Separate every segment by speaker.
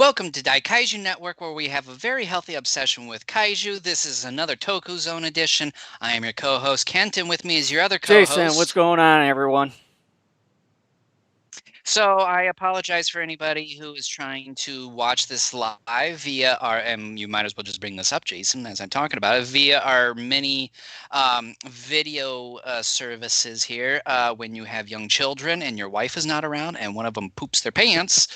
Speaker 1: Welcome to Kaiju Network, where we have a very healthy obsession with kaiju. This is another TokuZone edition. I am your co-host Kent, and with me is your other
Speaker 2: Jason, what's
Speaker 1: co-host.
Speaker 2: going on, everyone?
Speaker 1: So I apologize for anybody who is trying to watch this live via our, and you might as well just bring this up, Jason, as I'm talking about it, via our many video services here. When you have young children and your wife is not around and one of them poops their pants,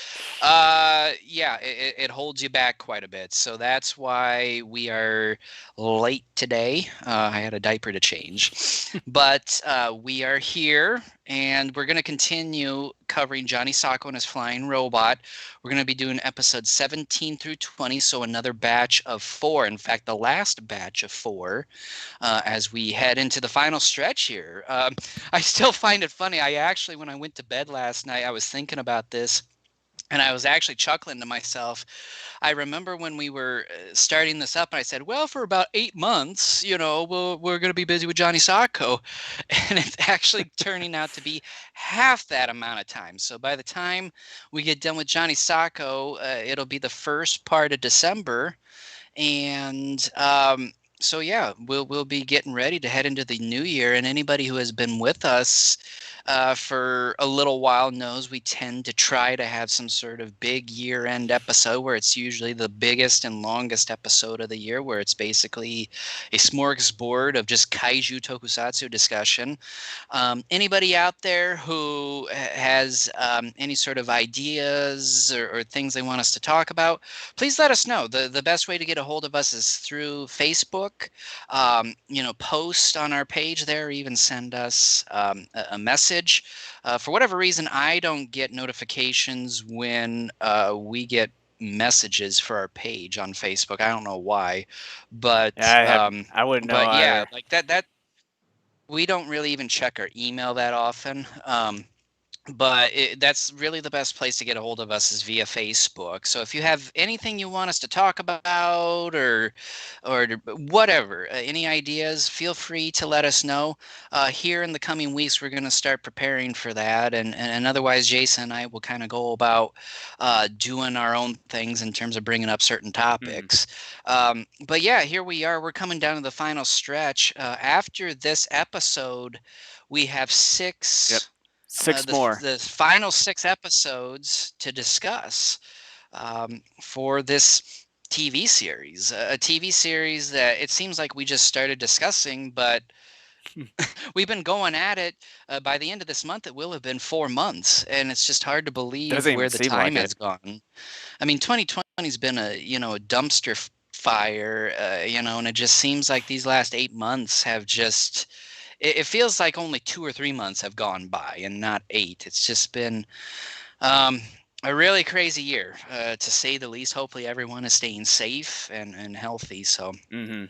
Speaker 1: yeah, it holds you back quite a bit. So that's why we are late today. I had a diaper to change, but we are here and we're going to continue covering Johnny Sacco and his flying robot. We're going to be doing episodes 17 through 20, so another batch of four. In fact, the last batch of four as we head into the final stretch here. I still find it funny. I actually, when I went to bed last night, I was thinking about this. And I was actually chuckling to myself. I remember when we were starting this up, and I said, "Well, for about 8 months, we're going to be busy with Johnny Sacco," and it's actually turning out to be half that amount of time. So by the time we get done with Johnny Sacco, it'll be the first part of December, and so yeah, we'll be getting ready to head into the new year. And anybody who has been with us for a little while knows we tend to try to have some sort of big year-end episode where it's usually the biggest and longest episode of the year, where it's basically a smorgasbord of just kaiju tokusatsu discussion. Anybody out there who has any sort of ideas or things they want us to talk about, please let us know. The best way to get a hold of us is through Facebook. Post on our page there, or even send us a message. For whatever reason, I don't get notifications when we get messages for our page on Facebook. I don't know why, but
Speaker 2: I wouldn't know
Speaker 1: yeah,
Speaker 2: either.
Speaker 1: like that we don't really even check our email that often. But that's really the best place to get a hold of us is via Facebook. So if you have anything you want us to talk about or whatever, any ideas, feel free to let us know. Here in the coming weeks, we're going to start preparing for that, and otherwise, Jason and I will kind of go about doing our own things in terms of bringing up certain
Speaker 2: Mhm.
Speaker 1: topics. But yeah, here we are. We're coming down to the final stretch. After this episode, we have
Speaker 2: Yep.
Speaker 1: six
Speaker 2: Six more.
Speaker 1: the final six episodes to discuss for this TV series. A TV series that it seems like we just started discussing, but we've been going at it. By the end of this month, it will have been 4 months, and it's just hard to believe
Speaker 2: Doesn't even
Speaker 1: where the
Speaker 2: seem
Speaker 1: time
Speaker 2: like it.
Speaker 1: has gone. I mean, 2020's been a dumpster fire, and it just seems like these last 8 months have just it feels like only 2 or 3 months have gone by and not eight. It's just been um, a really crazy year, to say the least. Hopefully, everyone is staying safe and healthy. So,
Speaker 2: hmm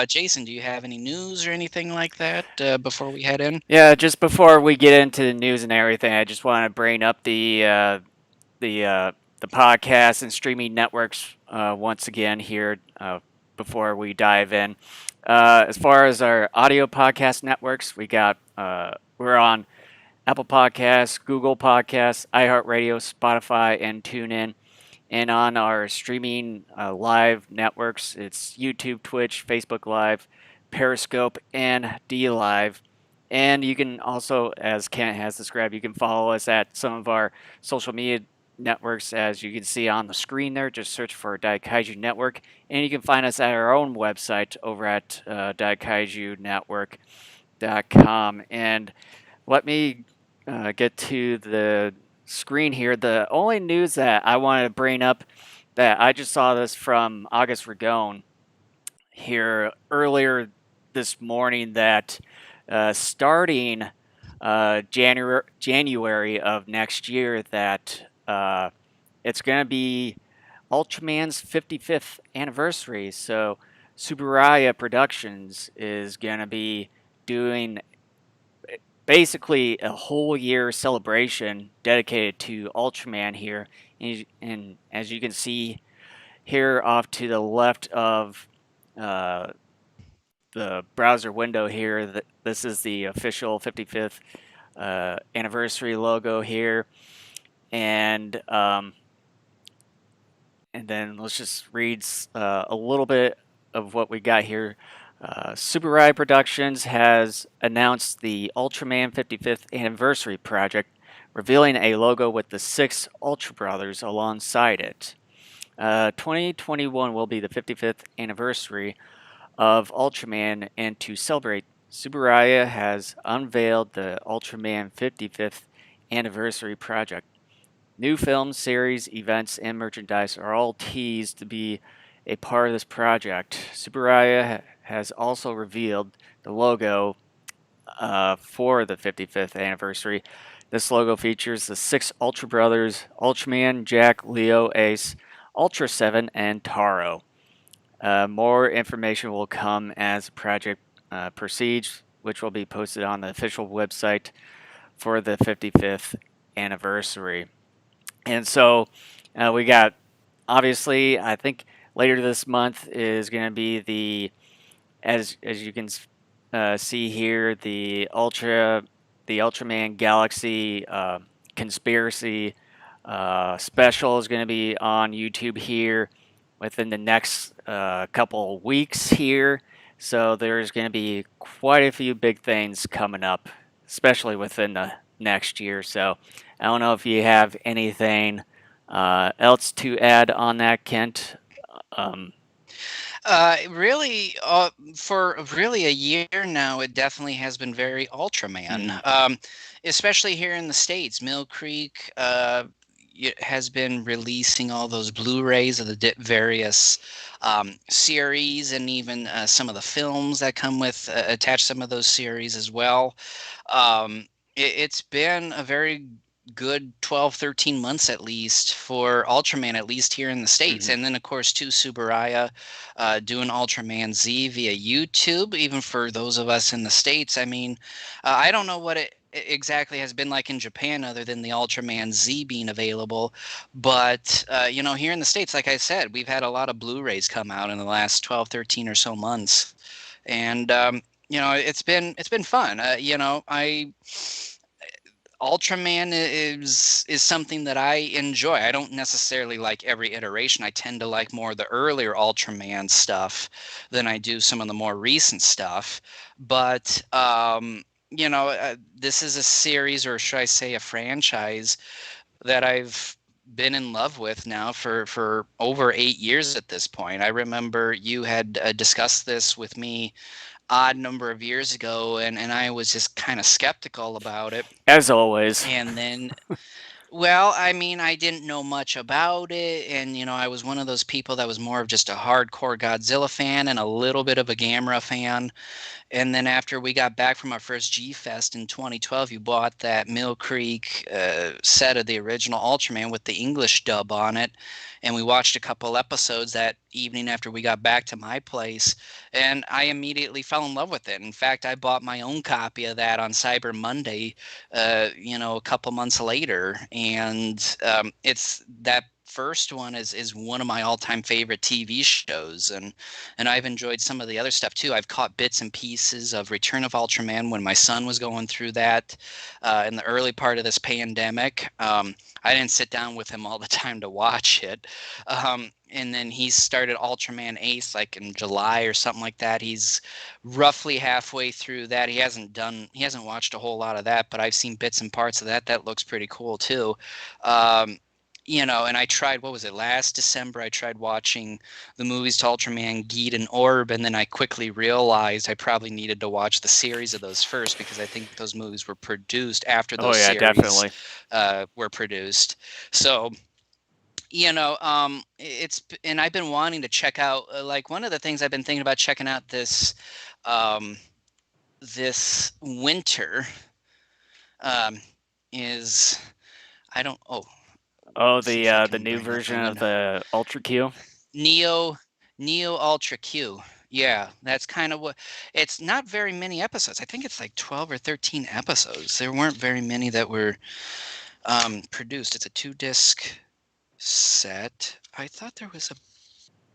Speaker 1: Jason, do you have any news or anything like that before we head in?
Speaker 2: Yeah, just before we get into the news and everything, I just want to bring up the the podcast and streaming networks once again here before we dive in. As far as our audio podcast networks, we're on Apple Podcasts, Google Podcasts, iHeartRadio, Spotify, and TuneIn. And on our streaming live networks, it's YouTube, Twitch, Facebook Live, Periscope, and D Live. And you can also, as Kent has described, you can follow us at some of our social media networks, as you can see on the screen there. Just search for Daikaiju Network. And you can find us at our own website over at daikaijunetwork.com. And let me get to the screen here. The only news that I wanted to bring up that I just saw this from August Ragone here earlier this morning that starting January of next year that it's going to be Ultraman's 55th anniversary. So Subaraya Productions is going to be doing basically a whole year celebration dedicated to Ultraman here. And as you can see here off to the left of uh, the browser window here, this is the official 55th anniversary logo here. And and then let's just read a little bit of what we got here. Subaru Productions has announced the Ultraman 55th anniversary project, revealing a logo with the six Ultra Brothers alongside it. 2021 will be the 55th anniversary of Ultraman, and to celebrate, Subaraya has unveiled the Ultraman 55th anniversary project. New films, series, events, and merchandise are all teased to be a part of this project. Subaraya has also revealed the logo for the 55th anniversary. This logo features the six Ultra Brothers: Ultraman, Jack, Leo, Ace, Ultra 7, and Taro. More information will come as the project proceeds, which will be posted on the official website for the 55th anniversary. And so we got, obviously, I think later this month is going to be as you can see here, the Ultraman Galaxy conspiracy special is going to be on YouTube here within the next couple of weeks here. So there's going to be quite a few big things coming up, especially within the next year. So I don't know if you have anything else to add on that, Kent. Um,
Speaker 1: Really, for really a year now, it definitely has been very Ultraman. Especially here in the States. Mill Creek has been releasing all those Blu-rays of the various series, and even some of the films that come with attached some of those series as well. It's been a very good 12, 13 months at least for Ultraman, at least here in the States.
Speaker 2: mhm.
Speaker 1: And then, of course, too, Subaraya doing Ultraman Z via YouTube, even for those of us in the States. I mean, I don't know what it exactly has been like in Japan other than the Ultraman Z being available. But, here in the States, like I said, we've had a lot of Blu-rays come out in the last 12, 13 or so months. And, it's been fun. Ultraman is something that I enjoy. I don't necessarily like every iteration. I tend to like more of the earlier Ultraman stuff than I do some of the more recent stuff. But this is a series, or should I say, a franchise that I've been in love with now for over 8 years at this point. I remember you had discussed this with me odd number of years ago, and I was just kind of skeptical about it.
Speaker 2: As always.
Speaker 1: And then, well, I mean, I didn't know much about it, and I was one of those people that was more of just a hardcore Godzilla fan and a little bit of a Gamera fan. And then after we got back from our first G Fest in 2012, you bought that Mill Creek set of the original Ultraman with the English dub on it. And we watched a couple episodes that evening after we got back to my place. And I immediately fell in love with it. In fact, I bought my own copy of that on Cyber Monday, a couple months later. And it's that first one is one of my all-time favorite TV shows, and I've enjoyed some of the other stuff too. I've caught bits and pieces of Return of Ultraman when my son was going through that in the early part of this pandemic. I didn't sit down with him all the time to watch it. And then he started Ultraman Ace like in July or something like that. He's roughly halfway through that. He hasn't watched a whole lot of that, but I've seen bits and parts of that. That looks pretty cool too. And I tried, what was it, last December, I tried watching the movies to Ultraman, Geet, and Orb, and then I quickly realized I probably needed to watch the series of those first, because I think those movies were produced after
Speaker 2: Oh
Speaker 1: those
Speaker 2: yeah,
Speaker 1: series
Speaker 2: definitely.
Speaker 1: were produced. So, and I've been wanting to check out, like one of the things I've been thinking about checking out um, this winter um, is, I don't, oh,
Speaker 2: Oh,
Speaker 1: see if I
Speaker 2: the
Speaker 1: can
Speaker 2: new
Speaker 1: bring up my
Speaker 2: version of
Speaker 1: window.
Speaker 2: the Ultra Q.
Speaker 1: Neo Neo Ultra Q. Yeah, that's kind of what it's not very many episodes. I think it's like 12 or 13 episodes. There weren't very many that were produced. It's a 2-disc set. I thought there was a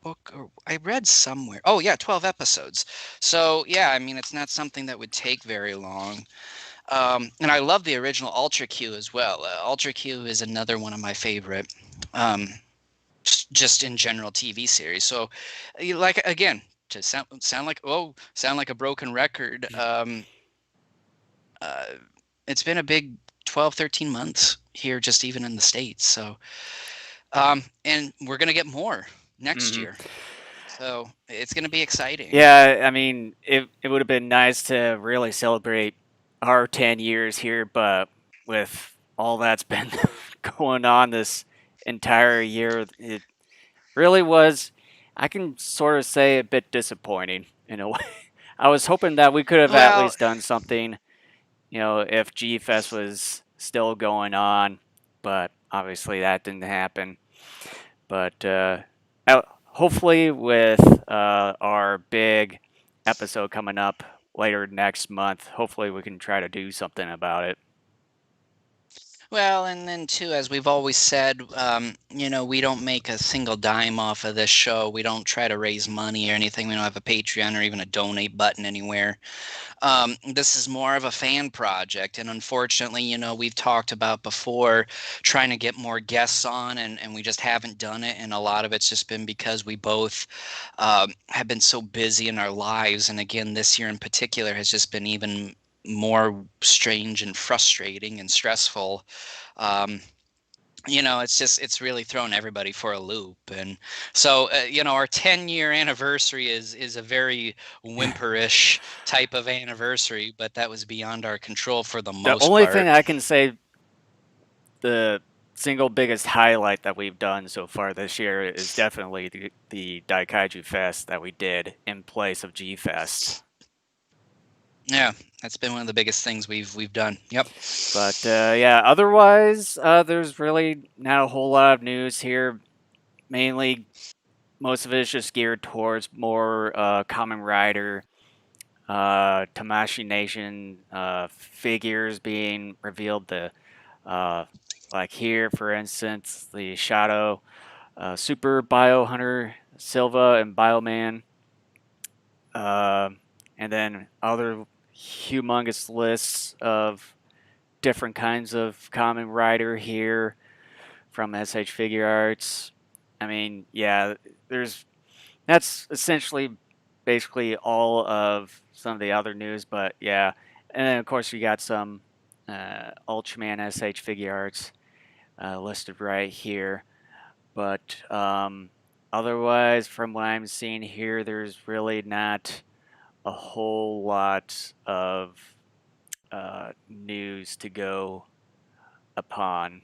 Speaker 1: book, or I read somewhere. Oh yeah, 12 episodes. So yeah, I mean it's not something that would take very long. And I love the original Ultra Q as well. Ultra Q is another one of my favorite. Um, just in general TV series. So, like again, to sound like a broken record. Uh, it's been a big 12, 13 months here, just even in the States. So, and we're gonna get more next
Speaker 2: Hmm.
Speaker 1: year. So it's gonna be exciting.
Speaker 2: Yeah, I mean, it would have been nice to really celebrate our 10 years here, but with all that's been going on this entire year, it really was, I can sort of say, a bit disappointing in a way. I was hoping that we could have at
Speaker 1: Well,
Speaker 2: least done something, if G Fest was still going on, but obviously that didn't happen. But hopefully, with our big episode coming up later next month, hopefully we can try to do something about it.
Speaker 1: well, and then too, as we've always said, we don't make a single dime off of this show. We don't try to raise money or anything. We don't have a Patreon or even a donate button anywhere. This is more of a fan project, and unfortunately, we've talked about before trying to get more guests on, and we just haven't done it. And a lot of it's just been because we both have been so busy in our lives. And again, this year in particular has just been even more strange and frustrating and stressful. Um, it's really thrown everybody for a loop. And so our 10-year anniversary is a very whimperish type of anniversary, but that was beyond our control for the
Speaker 2: The
Speaker 1: most
Speaker 2: only thing
Speaker 1: part.
Speaker 2: I can say, the single biggest highlight that we've done so far this year is definitely the Daikaiju Fest that we did in place of G Fest.
Speaker 1: Yeah, that's been one of the biggest things we've done. Yep.
Speaker 2: But yeah, otherwise, there's really not a whole lot of news here. Mainly, most of it is just geared towards more Kamen Rider, Tamashii Nation figures being revealed. Uh, like here, for instance, the Shadow, Super Bio Hunter Silva, and Bioman. Uh, and then other humongous lists of different kinds of Kamen Rider here from SH Figure Arts. I mean, yeah, there's that's essentially basically all of some of the other news, but yeah, and then of course you got some Ultraman SH Figure Arts listed right here, but otherwise, from what I'm seeing here, there's really not a whole lot of news to go upon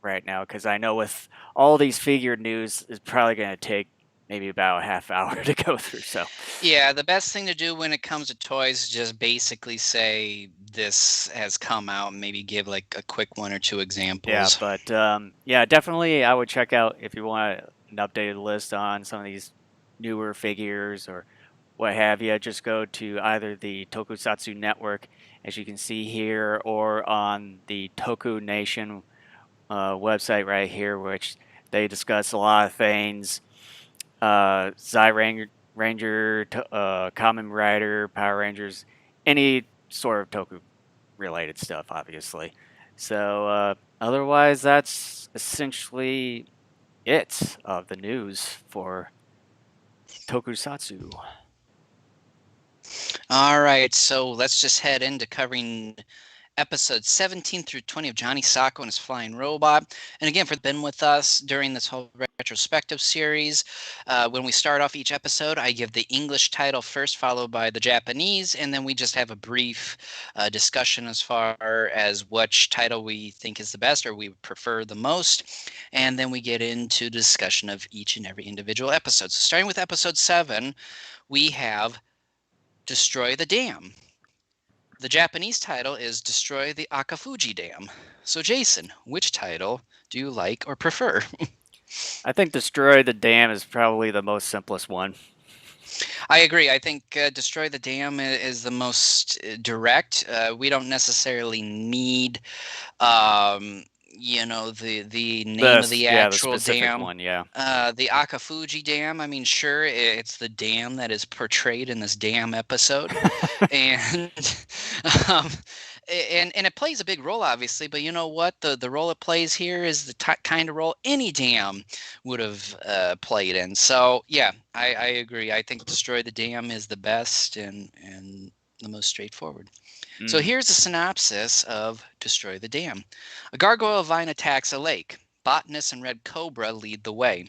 Speaker 2: right now because I know with all these figure news, it's probably going to take maybe about a half hour to go through. So
Speaker 1: Yeah, the best thing to do when it comes to toys is just basically say this has come out and maybe give like a quick one or two
Speaker 2: yeah,
Speaker 1: examples.
Speaker 2: but yeah, definitely I would check out if you want an updated list on some of these newer figures or what have you. Just go to either the Tokusatsu Network, as you can see here, or on the Toku Nation website right here, which they discuss a lot of things. Ranger, Kamen Rider, Power Rangers, any sort of Toku related stuff, obviously. So otherwise, that's essentially it of the news for Tokusatsu.
Speaker 1: All right, so let's just head into covering episodes 17 through 20 of Johnny Sacco and his flying robot. And again, for been with us during this whole retrospective series, when we start off each episode, I give the English title first, followed by the Japanese, and then we just have a brief discussion as far as which title we think is the best or we prefer the most. And then we get into discussion of each and every individual episode. So starting with episode 7, we have Destroy the Dam. The Japanese title is Destroy the Akafuji Dam. So, Jason, which title do you like or prefer?
Speaker 2: I think Destroy the Dam is probably the most simplest one.
Speaker 1: I agree. I think Destroy the Dam is the most direct. We don't necessarily need, the name of the
Speaker 2: The
Speaker 1: actual
Speaker 2: specific
Speaker 1: dam.
Speaker 2: one, yeah.
Speaker 1: The Akafuji Dam, I mean, sure, it's the dam that is portrayed in this damn episode. And um, and it plays a big role, obviously. But you know what? The role it plays here is the kind of role any dam would have played in. So yeah, I agree. I think Destroy the Dam is the best and the most straightforward. So
Speaker 2: Mm.
Speaker 1: here's a synopsis of Destroy the Dam. A gargoyle vine attacks a lake. Botanist and Red Cobra lead the way.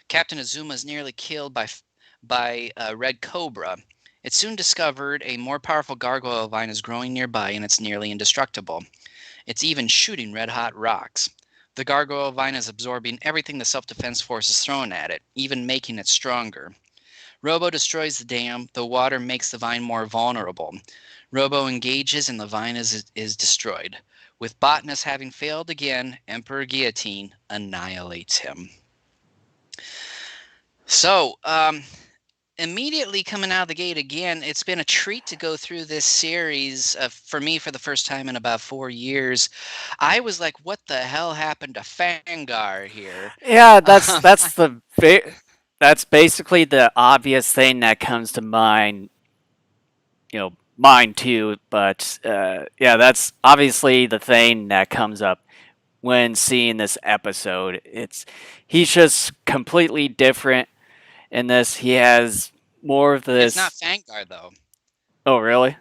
Speaker 1: Captain Azuma is nearly killed by Red Cobra. It's soon discovered a more powerful gargoyle vine is growing nearby and it's nearly indestructible. It's even shooting red hot rocks. The gargoyle vine is absorbing everything the self defense force is throwing at it, even making it stronger. Robo destroys the dam, the water makes the vine more vulnerable. Robo engages and the vine is destroyed. With Botanist having failed again, Emperor Guillotine annihilates him. So, immediately coming out of the gate again, it's been a treat to go through this series for me for the first time in about 4 years. I was like, what the hell happened to Fangar here?
Speaker 2: Yeah,
Speaker 1: Um,
Speaker 2: that's basically the obvious thing that comes to mind. Mine too. But yeah, that's obviously the thing that comes up when seeing this episode. He's just completely different in this. He has more of
Speaker 1: it's not
Speaker 2: this.
Speaker 1: Fangar, though.
Speaker 2: Oh, really?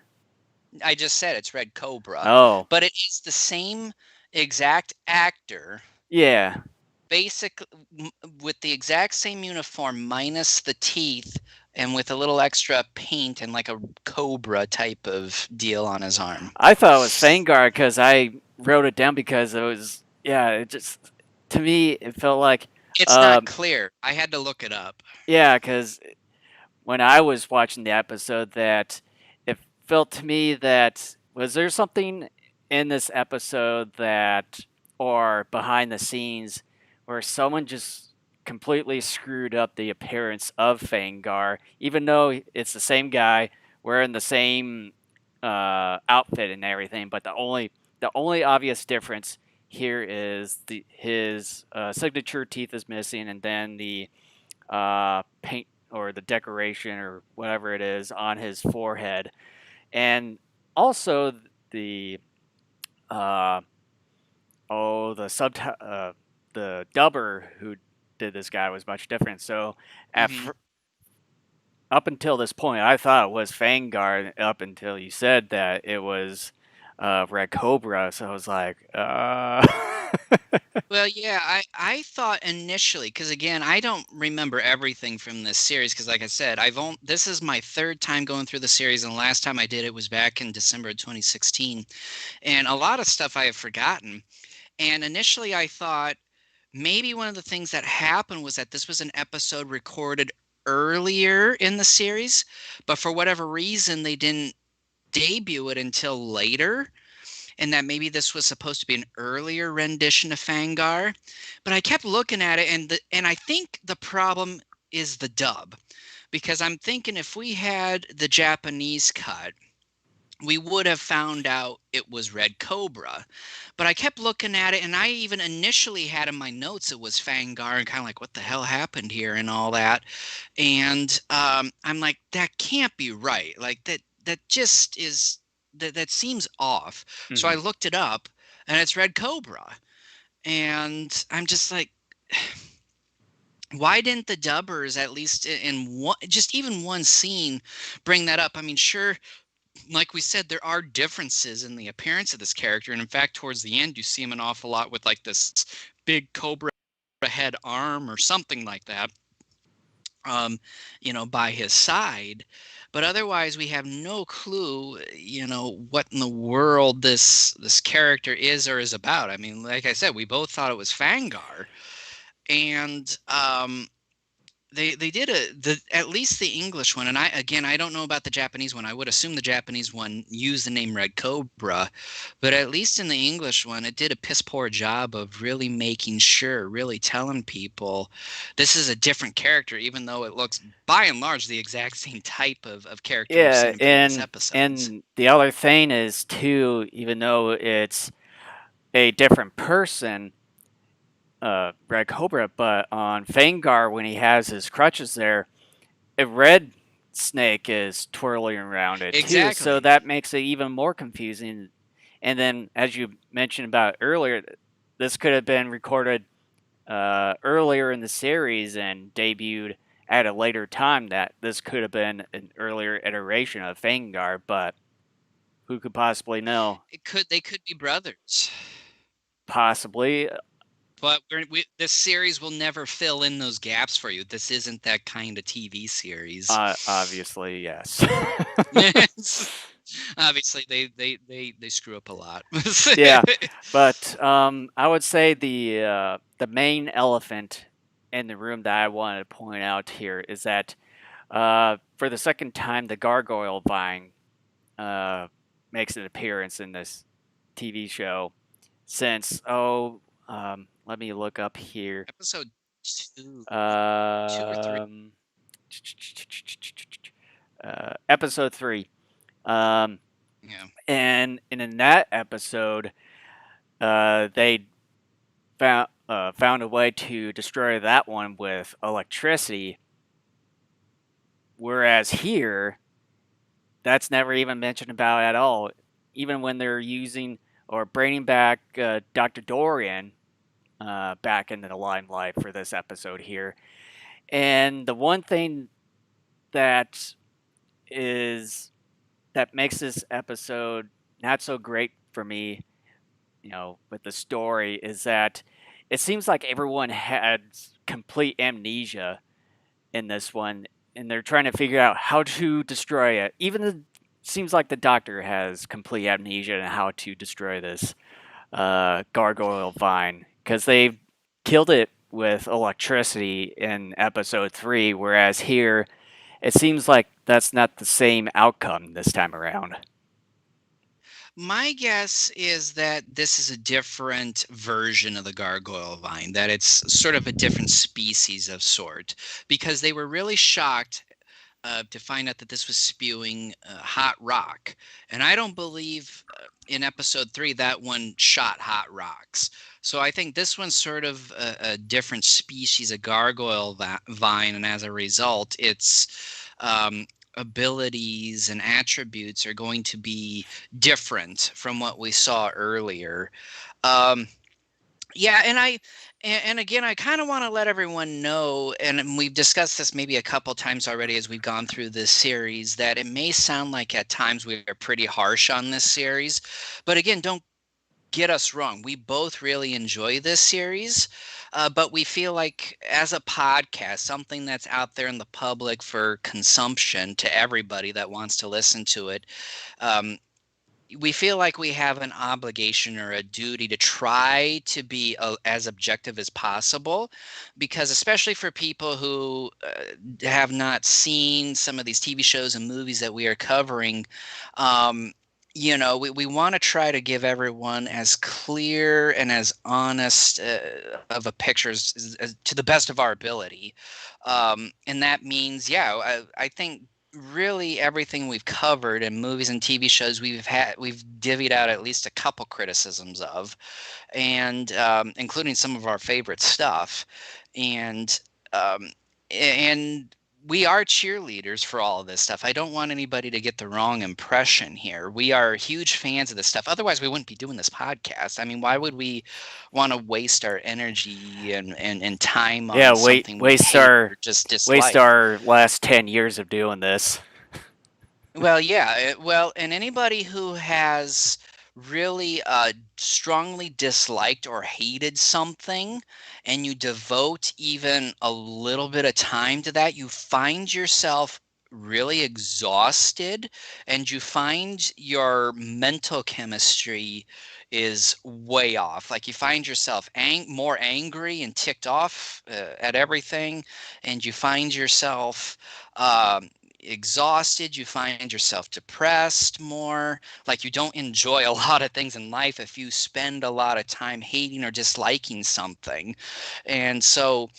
Speaker 1: I just said it's Red Cobra,
Speaker 2: Oh,
Speaker 1: but it is the same exact actor,
Speaker 2: yeah.
Speaker 1: basic with the exact same uniform minus the teeth and with a little extra paint and like a cobra type of deal on his arm.
Speaker 2: I thought it was Vanguard because I wrote it down because it was, yeah, it just, to me, it felt like,
Speaker 1: It's not
Speaker 2: um,
Speaker 1: clear. I had to look it up.
Speaker 2: yeah, because when I was watching the episode, that it felt to me that was there something in this episode that, or behind the scenes, where someone just completely screwed up the appearance of Fangar, even though it's the same guy wearing the same outfit and everything, but the only obvious difference here is his signature teeth is missing, and then the paint or the decoration or whatever it is on his forehead, and also the uh, the dubber who did this guy was much different. So at
Speaker 1: Hmm.
Speaker 2: up until this point, I thought it was Vanguard. Up until you said that it was Red Cobra, so I was like,
Speaker 1: Well, yeah, I thought initially because again, I don't remember everything from this series because, like I said, this is my third time going through the series, and the last time I did it was back in December of 2016, and a lot of stuff I have forgotten. And initially, I thought maybe one of the things that happened was that this was an episode recorded earlier in the series, but for whatever reason, they didn't debut it until later, and that maybe this was supposed to be an earlier rendition of Fangar. But I kept looking at it, and I think the problem is the dub, because I'm thinking if we had the Japanese cut, we would have found out it was Red Cobra. But I kept looking at it, and I even initially had in my notes it was Fangar, and kind of like, what the hell happened here, and all that. And I'm like, that can't be right. Like that just is that seems off. So I
Speaker 2: mhm.
Speaker 1: looked it up, and it's Red Cobra, and I'm just like. Why didn't the dubbers at least in one, just even one scene, bring that up? I mean, sure, like we said, there are differences in the appearance of this character, and in fact, towards the end, you see him an awful lot with like this big cobra head arm or something like that, um, by his side. But otherwise, we have no clue, what in the world this character is or is about. I mean, like I said, we both thought it was Fangar, and they did at least the English one, and I don't know about the Japanese one. I would assume the Japanese one used the name Red Cobra, but at least in the English one, it did a piss poor job of really making sure, really telling people this is a different character, even though it looks by and large the exact same type of character we've
Speaker 2: Yeah,
Speaker 1: seen in previous
Speaker 2: and
Speaker 1: episodes.
Speaker 2: and the other thing is too, even though it's a different person, Red Cobra, but on Fangar when he has his crutches there, a red snake is twirling around it too, so
Speaker 1: Exactly.
Speaker 2: that makes it even more confusing. And then, as you mentioned about earlier, this could have been recorded earlier in the series and debuted at a later time. That this could have been an earlier iteration of Fangar, but who could possibly know?
Speaker 1: They could be brothers,
Speaker 2: Possibly,
Speaker 1: but this series will never fill in those gaps for you. This isn't that kind of TV series.
Speaker 2: obviously, yes.
Speaker 1: Obviously, they screw up a lot.
Speaker 2: Yeah, but I would say the main elephant in the room that I wanted to point out here is that for the second time, the gargoyle vine uh, makes an appearance in this TV show. Since let me look up here.
Speaker 1: Episode two, two or three.
Speaker 2: Um, Episode 3. Um,
Speaker 1: Yeah.
Speaker 2: and in that episode, they found a way to destroy that one with electricity. Whereas here, that's never even mentioned about at all. Even when they're using or bringing back Dr. Dorian back into the limelight for this episode here. And the one thing that is that makes this episode not so great for me, with the story, is that it seems like everyone had complete amnesia in this one, and they're trying to figure out how to destroy it. Even seems like the doctor has complete amnesia on how to destroy this gargoyle vine because they killed it with electricity in episode 3, whereas here it seems like that's not the same outcome this time around.
Speaker 1: My guess is that this is a different version of the gargoyle vine, that it's sort of a different species of sort, because they were really shocked to find out that this was spewing hot rock. And I don't believe in episode 3 that one shot hot rocks. So I think this one's sort of a different species of gargoyle vine, and as a result, its um, abilities and attributes are going to be different from what we saw earlier. Um, yeah, and again, I kind of want to let everyone know, and we've discussed this maybe a couple times already as we've gone through this series, that it may sound like at times we are pretty harsh on this series, but again, don't get us wrong. We both really enjoy this series, but we feel like as a podcast, something that's out there in the public for consumption to everybody that wants to listen to it, um, we feel like we have an obligation or a duty to try to be as objective as possible, because especially for people who have not seen some of these TV shows and movies that we are covering, um, we want to try to give everyone as clear and as honest of a picture to the best of our ability. And that means, yeah, I think really everything we've covered in movies and TV shows we've divvied out at least a couple criticisms of, and including some of our favorite stuff, and um, and we are cheerleaders for all of this stuff. I don't want anybody to get the wrong impression here. We are huge fans of this stuff. Otherwise, we wouldn't be doing this podcast. I mean, why would we want to waste our energy and time
Speaker 2: Yeah,
Speaker 1: on something we
Speaker 2: waste
Speaker 1: hate
Speaker 2: our
Speaker 1: or just
Speaker 2: waste
Speaker 1: dislike?
Speaker 2: our last 10 years of doing this.
Speaker 1: Well, yeah. Well, and anybody who has really strongly disliked or hated something, and you devote even a little bit of time to that, you find yourself really exhausted, and you find your mental chemistry is way off. Like you find yourself more angry and ticked off at everything, and you find yourself um, exhausted, you find yourself depressed more, like you don't enjoy a lot of things in life if you spend a lot of time hating or disliking something. And so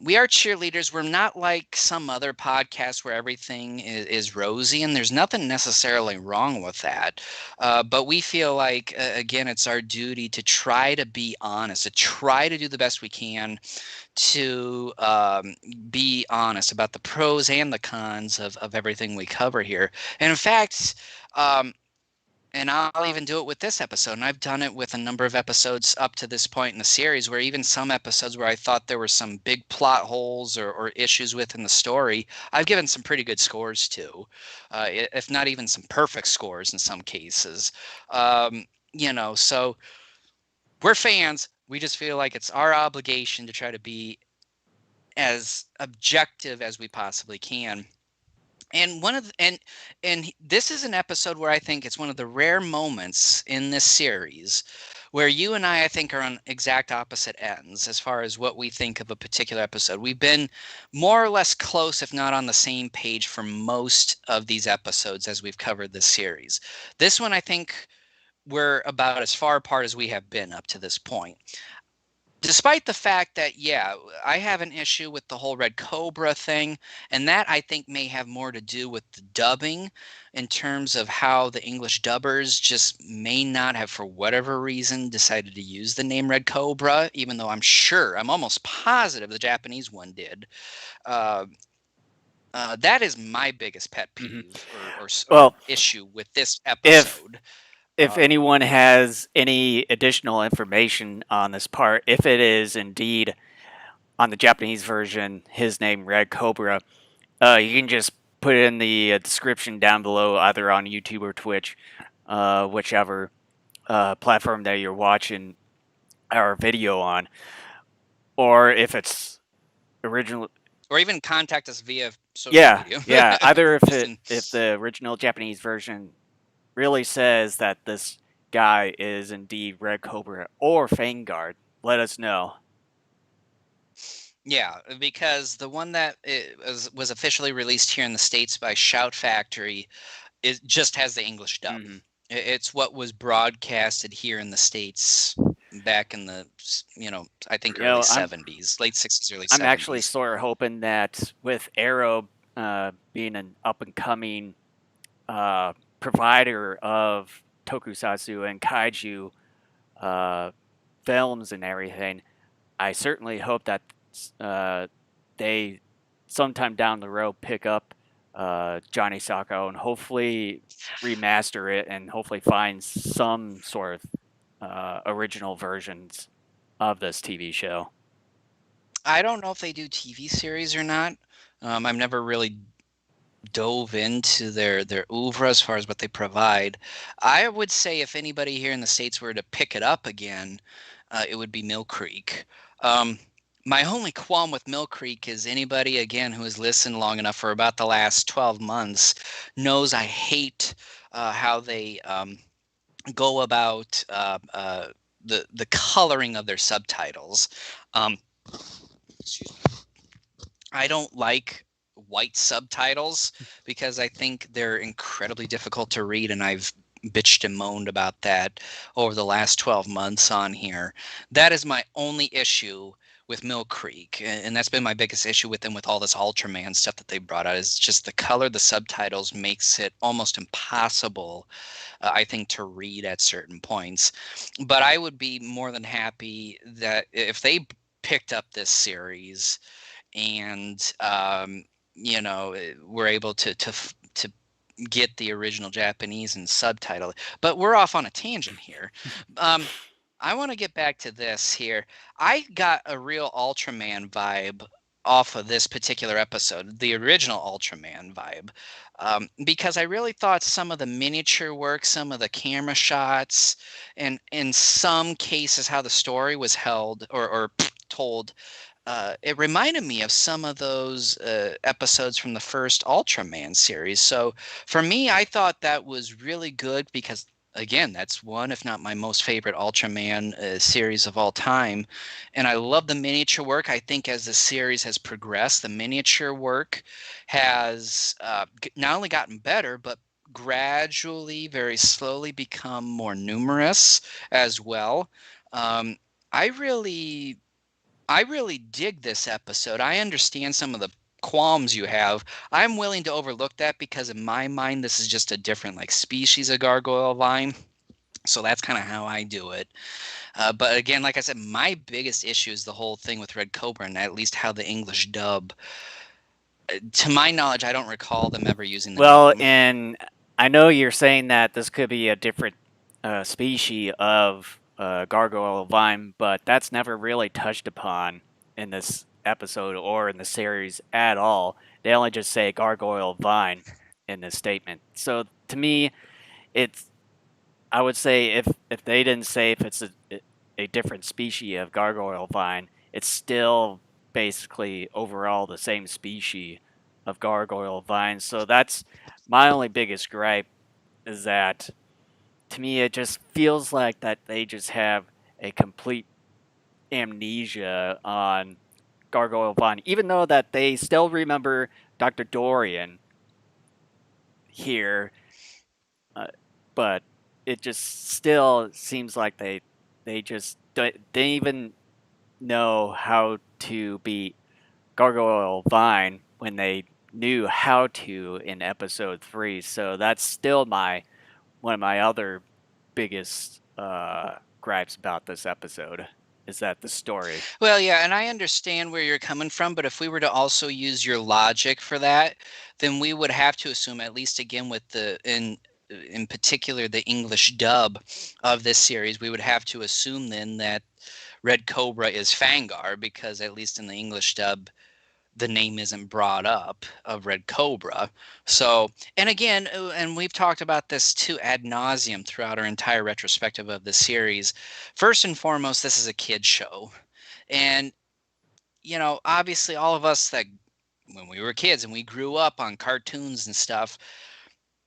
Speaker 1: we are cheerleaders. We're not like some other podcasts where everything is rosy, and there's nothing necessarily wrong with that. But we feel like, again, it's our duty to try to be honest, to try to do the best we can to be honest about the pros and the cons of everything we cover here. And in fact, um, And I'll even do it with this episode. And I've done it with a number of episodes up to this point in the series, where even some episodes where I thought there were some big plot holes or issues within the story, I've given some pretty good scores to, if not even some perfect scores in some cases. So we're fans. We just feel like it's our obligation to try to be as objective as we possibly can. And this is an episode where I think it's one of the rare moments in this series where you and I think, are on exact opposite ends as far as what we think of a particular episode. We've been more or less close, if not on the same page, for most of these episodes as we've covered this series. This one, I think we're about as far apart as we have been up to this point, despite the fact that, yeah, I have an issue with the whole Red Cobra thing, and that I think may have more to do with the dubbing, in terms of how the English dubbers just may not have, for whatever reason, decided to use the name Red Cobra, even though I'm almost positive the Japanese one did. Uh, that is my biggest pet
Speaker 2: Hmm.
Speaker 1: peeve, or
Speaker 2: Well,
Speaker 1: issue with this
Speaker 2: if
Speaker 1: episode.
Speaker 2: if
Speaker 1: Um,
Speaker 2: anyone has any additional information on this part, if it is indeed on the Japanese version his name Red Cobra, you can just put it in the description down below, either on YouTube or Twitch, whichever platform that you're watching our video on, or if it's original.
Speaker 1: or even contact us via social
Speaker 2: Yeah,
Speaker 1: media.
Speaker 2: yeah. Either
Speaker 1: Just in
Speaker 2: if the original Japanese version really says that this guy is indeed Red Cobra or Fangard, let us know.
Speaker 1: Yeah, because the one that was officially released here in the States by Shout Factory, it just has the English dub.
Speaker 2: Hmm.
Speaker 1: It's what was broadcasted here in the States back in the, I think
Speaker 2: You
Speaker 1: early
Speaker 2: know, I'm
Speaker 1: 70s, late 60s, early
Speaker 2: I'm actually
Speaker 1: 70s.
Speaker 2: sort of hoping that with Arrow being an up and coming provider of tokusatsu and kaiju uh, films and everything, I certainly hope that uh, they sometime down the road pick up Johnny Sacco and hopefully remaster it and hopefully find some sort of original versions of this TV show.
Speaker 1: I don't know if they do TV series or not. I've never really dove into their oeuvre as far as what they provide. I would say if anybody here in the States were to pick it up again, it would be Mill Creek. Um, my only qualm with Mill Creek is, anybody, again, who has listened long enough for about the last 12 months knows I hate how they go about the coloring of their subtitles. Um, I don't like white subtitles because I think they're incredibly difficult to read, and I've bitched and moaned about that over the last 12 months on here. That is my only issue with Mill Creek, and that's been my biggest issue with them, with all this Ultraman stuff that they brought out, is just the color the subtitles makes it almost impossible, I think, to read at certain points. But I would be more than happy that if they picked up this series and we're able to get the original Japanese and subtitle. But we're off on a tangent here. Um, I want to get back to this here. I got a real Ultraman vibe off of this particular episode, the original Ultraman vibe, because I really thought some of the miniature work, some of the camera shots, and in some cases how the story was held or told, it reminded me of some of those episodes from the first Ultraman series. So for me, I thought that was really good because, again, that's one, if not my most favorite Ultraman series of all time. And I love the miniature work. I think as the series has progressed, the miniature work has not only gotten better, but gradually, very slowly become more numerous as well. Um, I really I really dig this episode. I understand some of the qualms you have. I'm willing to overlook that because in my mind this is just a different like species of gargoyle line. So that's kind of how I do it. But again, like I said, my biggest issue is the whole thing with Red Cobra, and at least how the English dub. To my knowledge, I don't recall them ever using the
Speaker 2: Well,
Speaker 1: name.
Speaker 2: I know you're saying that this could be a different species of gargoyle vine, but that's never really touched upon in this episode or in the series at all. They only just say gargoyle vine in this statement. So to me, it's I would say if they didn't say if it's a different species of gargoyle vine, it's still basically overall the same species of gargoyle vine. So that's my only biggest gripe is that to me it just feels like that they just have a complete amnesia on Gargoyle Vine, even though that they still remember Dr. Dorian here, uh, but it just still seems like they just they even know how to beat Gargoyle Vine when they knew how to in episode 3. So that's still my one of my other biggest gripes about this episode is that the story.
Speaker 1: Well, yeah, and I understand where you're coming from, but if we were to also use your logic for that, then we would have to assume, at least again with the in particular the English dub of this series, we would have to assume then that Red Cobra is Fangar, because at least in the English dub, the name isn't brought up of Red Cobra. So, and again, and we've talked about this too ad nauseum throughout our entire retrospective of the series. First and foremost, this is a kid show. And, obviously, all of us that when we were kids and we grew up on cartoons and stuff,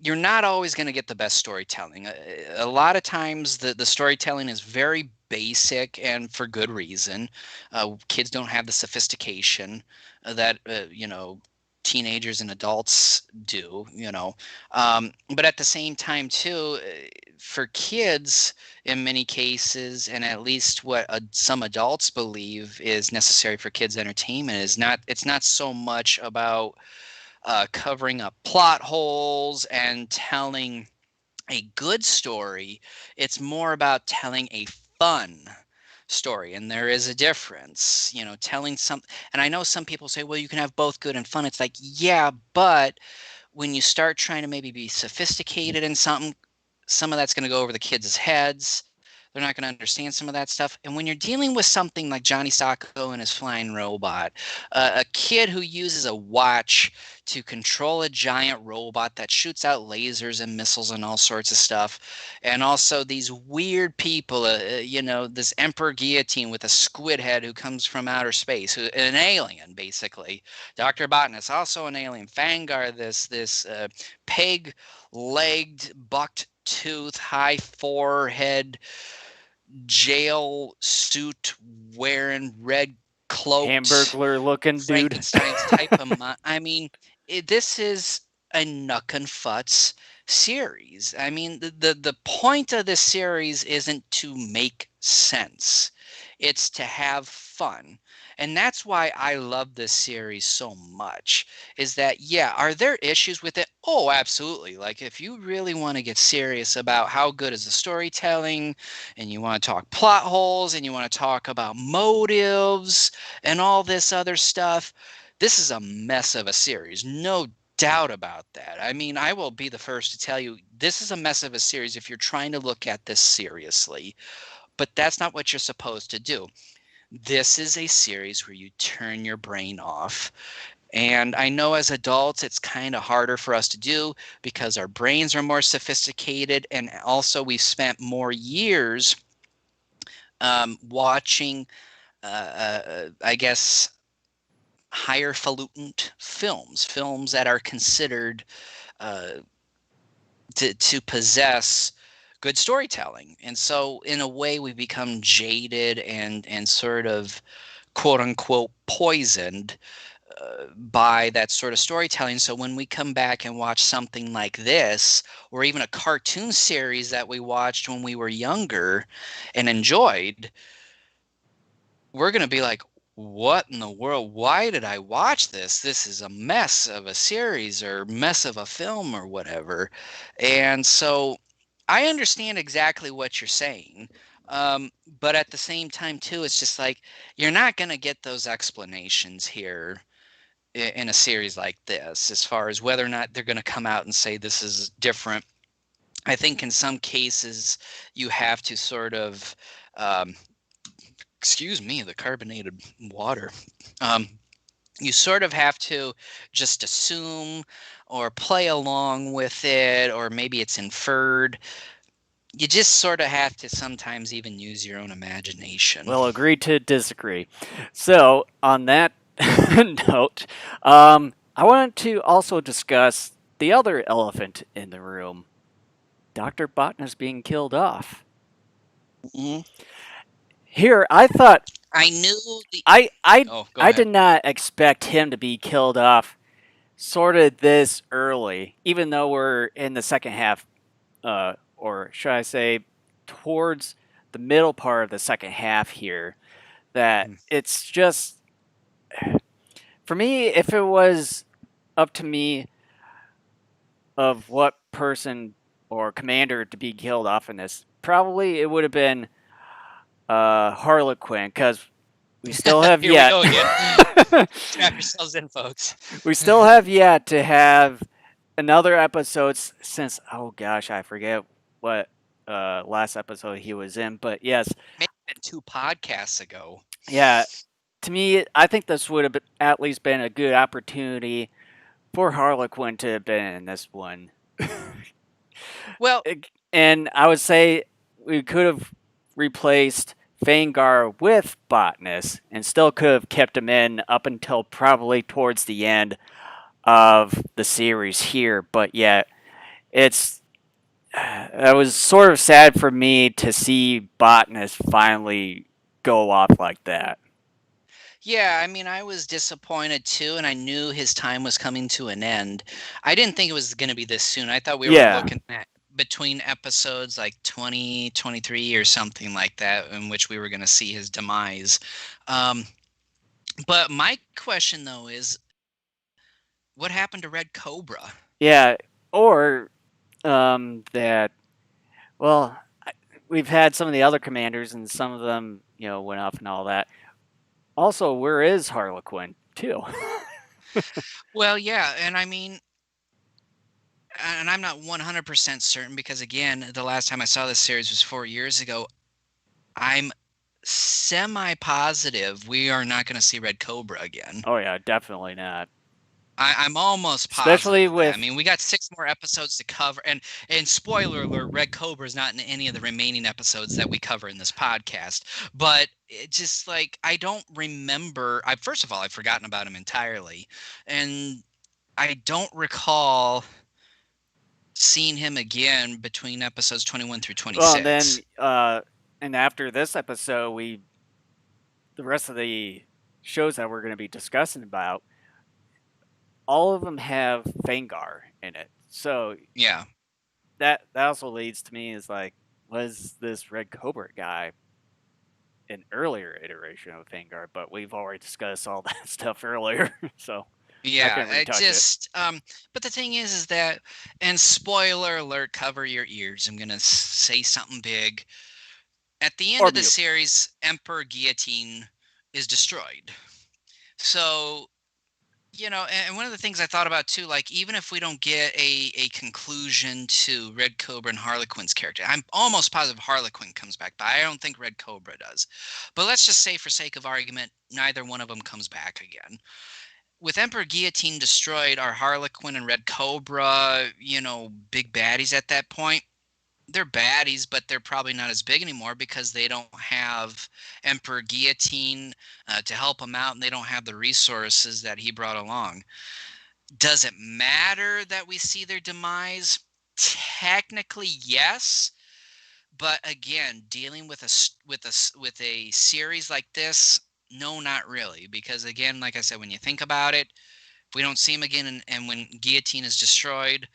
Speaker 1: you're not always going to get the best storytelling. A lot of times, the storytelling is very basic and for good reason. Kids don't have the sophistication that, teenagers and adults do, but at the same time, too, for kids, in many cases, and at least what some adults believe is necessary for kids' entertainment it's not so much about covering up plot holes and telling a good story. It's more about telling a fun story. And there is a difference, telling some. And I know some people say, well, you can have both good and fun. It's like, yeah, but when you start trying to maybe be sophisticated in something, some of that's going to go over the kids' heads. They're not going to understand some of that stuff. And when you're dealing with something like Johnny Sacco and his flying robot, a kid who uses a watch to control a giant robot that shoots out lasers and missiles and all sorts of stuff, and also these weird people, this Emperor Guillotine with a squid head who comes from outer space, an alien basically. Dr. Botanist, also an alien. Fangar, this peg-legged, buck-tooth, high forehead, jail suit wearing, red cloaked
Speaker 2: Hamburglar looking dude.
Speaker 1: Frankenstein's type of I mean, this is a Nuck and Futz series. I mean, the point of this series isn't to make sense. It's to have fun. And that's why I love this series so much. Is that, yeah, are there issues with it? Oh, absolutely. Like, if you really want to get serious about how good is the storytelling, and you want to talk plot holes, and you want to talk about motives, and all this other stuff, this is a mess of a series. No doubt about that. I mean, I will be the first to tell you this is a mess of a series if you're trying to look at this seriously. But that's not what you're supposed to do. This is a series where you turn your brain off. And I know as adults, it's kind of harder for us to do because our brains are more sophisticated. And also, we've spent more years watching, I guess, higher-falutin films that are considered uh, to possess good storytelling. And so, in a way, we become jaded and sort of quote unquote poisoned by that sort of storytelling. So when we come back and watch something like this, or even a cartoon series that we watched when we were younger and enjoyed, we're going to be like, what in the world? Why did I watch this? This is a mess of a series or mess of a film or whatever. And so I understand exactly what you're saying. But at the same time, too, it's just like you're not going to get those explanations here in a series like this, as far as whether or not they're going to come out and say this is different. I think in some cases you have to sort of, um, excuse me, the carbonated water. Um, you sort of have to just assume or play along with it, or maybe it's inferred. You just sort of have to sometimes even use your own imagination.
Speaker 2: Well, agree to disagree. So, on that note, I wanted to also discuss the other elephant in the room, Dr. Botnus being killed off.
Speaker 1: Mhm.
Speaker 2: Here, I thought
Speaker 1: I knew the.
Speaker 2: I I
Speaker 1: Oh, go
Speaker 2: I
Speaker 1: ahead.
Speaker 2: did not expect him to be killed off sort of this early, even though we're in the second half, or should I say, towards the middle part of the second half here. That
Speaker 1: Mm.
Speaker 2: it's just for me, if it was up to me of what person or commander to be killed off in this, probably it would have been Harlequin because we still have
Speaker 1: Here we
Speaker 2: yet
Speaker 1: go again. Strap yourselves in, folks.
Speaker 2: we still have yet to have another episode since oh gosh I forget what last episode he was in, but yes,
Speaker 1: Maybe been 2 podcasts ago.
Speaker 2: yeah, to me I think this would have at least been a good opportunity for Harlequin to have been in this one.
Speaker 1: Well,
Speaker 2: And I would say we could have replaced Fangar with Botnus and still could have kept him in up until probably towards the end of the series here. But yeah, it's it was sort of sad for me to see Botnus finally go off like that.
Speaker 1: yeah, I mean, I was disappointed too, and I knew his time was coming to an end. I didn't think it was going to be this soon. I thought we were
Speaker 2: Yeah.
Speaker 1: looking at between episodes like 20, 23 or something like that, in which we were going to see his demise. Um, but my question though is, what happened to Red Cobra?
Speaker 2: Yeah. Or that well, we've had some of the other commanders and some of them, went off and all that. Also, where is Harlequin too?
Speaker 1: Well, yeah, and I mean, and I'm not 100% certain because again, the last time I saw this series was 4 years ago. I'm semi positive we are not going to see Red Cobra again.
Speaker 2: Oh yeah, definitely not.
Speaker 1: I'm almost positive
Speaker 2: Especially
Speaker 1: of that. I
Speaker 2: with
Speaker 1: mean, we got 6 more episodes to cover, and spoiler alert: Red Cobra is not in any of the remaining episodes that we cover in this podcast. But it just like I don't remember. I first of all, I've forgotten about him entirely, and I don't recall seeing him again between episodes 21 through
Speaker 2: well, and then
Speaker 1: 26.
Speaker 2: and after this episode, we the rest of the shows that we're going to be discussing about, all of them have Fangar in it. So
Speaker 1: Yeah.
Speaker 2: that also leads to me is like, was this Red Cobra guy an earlier iteration of Fangar? But we've already discussed all that stuff earlier, so not
Speaker 1: Yeah,
Speaker 2: going to
Speaker 1: it
Speaker 2: retouch it.
Speaker 1: just but the thing is that, and spoiler alert, cover your ears. I'm gonna say something big. At the end
Speaker 2: Or
Speaker 1: of the
Speaker 2: mute.
Speaker 1: series, Emperor Guillotine is destroyed. So, and one of the things I thought about too, like even if we don't get a conclusion to Red Cobra and Harlequin's character, I'm almost positive Harlequin comes back, but I don't think Red Cobra does. But let's just say, for sake of argument, neither one of them comes back again. With Emperor Guillotine destroyed, are Harlequin and Red Cobra, big baddies at that point? They're baddies, but they're probably not as big anymore because they don't have Emperor Guillotine to help them out, and they don't have the resources that he brought along. Does it matter that we see their demise? Technically, yes. But again, dealing with a series like this, no, not really. Because again, like I said, when you think about it, if we don't see him again, and when Guillotine is destroyed,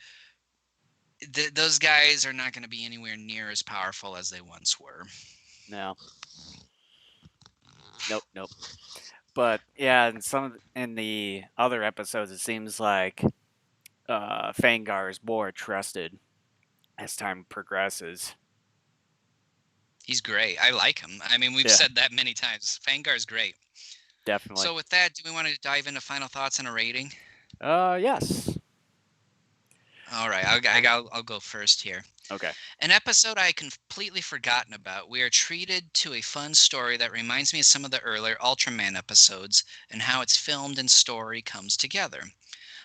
Speaker 1: those guys are not going to be anywhere near as powerful as they once were.
Speaker 2: No, nope, nope. But yeah, in the other episodes, it seems like Fangar is more trusted as time progresses.
Speaker 1: He's great. I like him. I mean, we've
Speaker 2: Yeah,
Speaker 1: said that many times. Fangar's great.
Speaker 2: definitely.
Speaker 1: So with that, do we want to dive into final thoughts and a rating?
Speaker 2: Yes.
Speaker 1: All right, I'll go first here.
Speaker 2: Okay.
Speaker 1: An episode I had completely forgotten about. We are treated to a fun story that reminds me of some of the earlier Ultraman episodes and how its filmed and story comes together.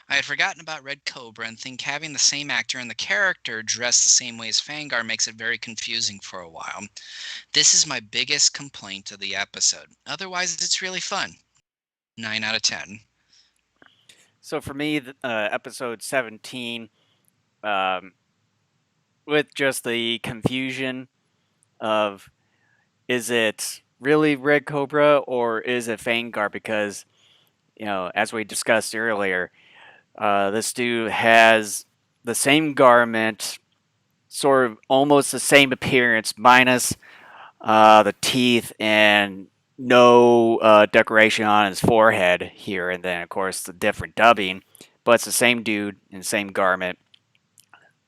Speaker 1: I had forgotten about Red Cobra and think having the same actor and the character dressed the same way as Fangar makes it very confusing for a while. This is my biggest complaint of the episode. Otherwise, it's really fun. 9 out of 10.
Speaker 2: So for me, episode 17, um, with just the confusion of is it really Red Cobra or is it Fangar? Because, as we discussed earlier, this dude has the same garment, sort of almost the same appearance, minus the teeth and no decoration on his forehead here, and then of course the different dubbing, but it's the same dude in the same garment,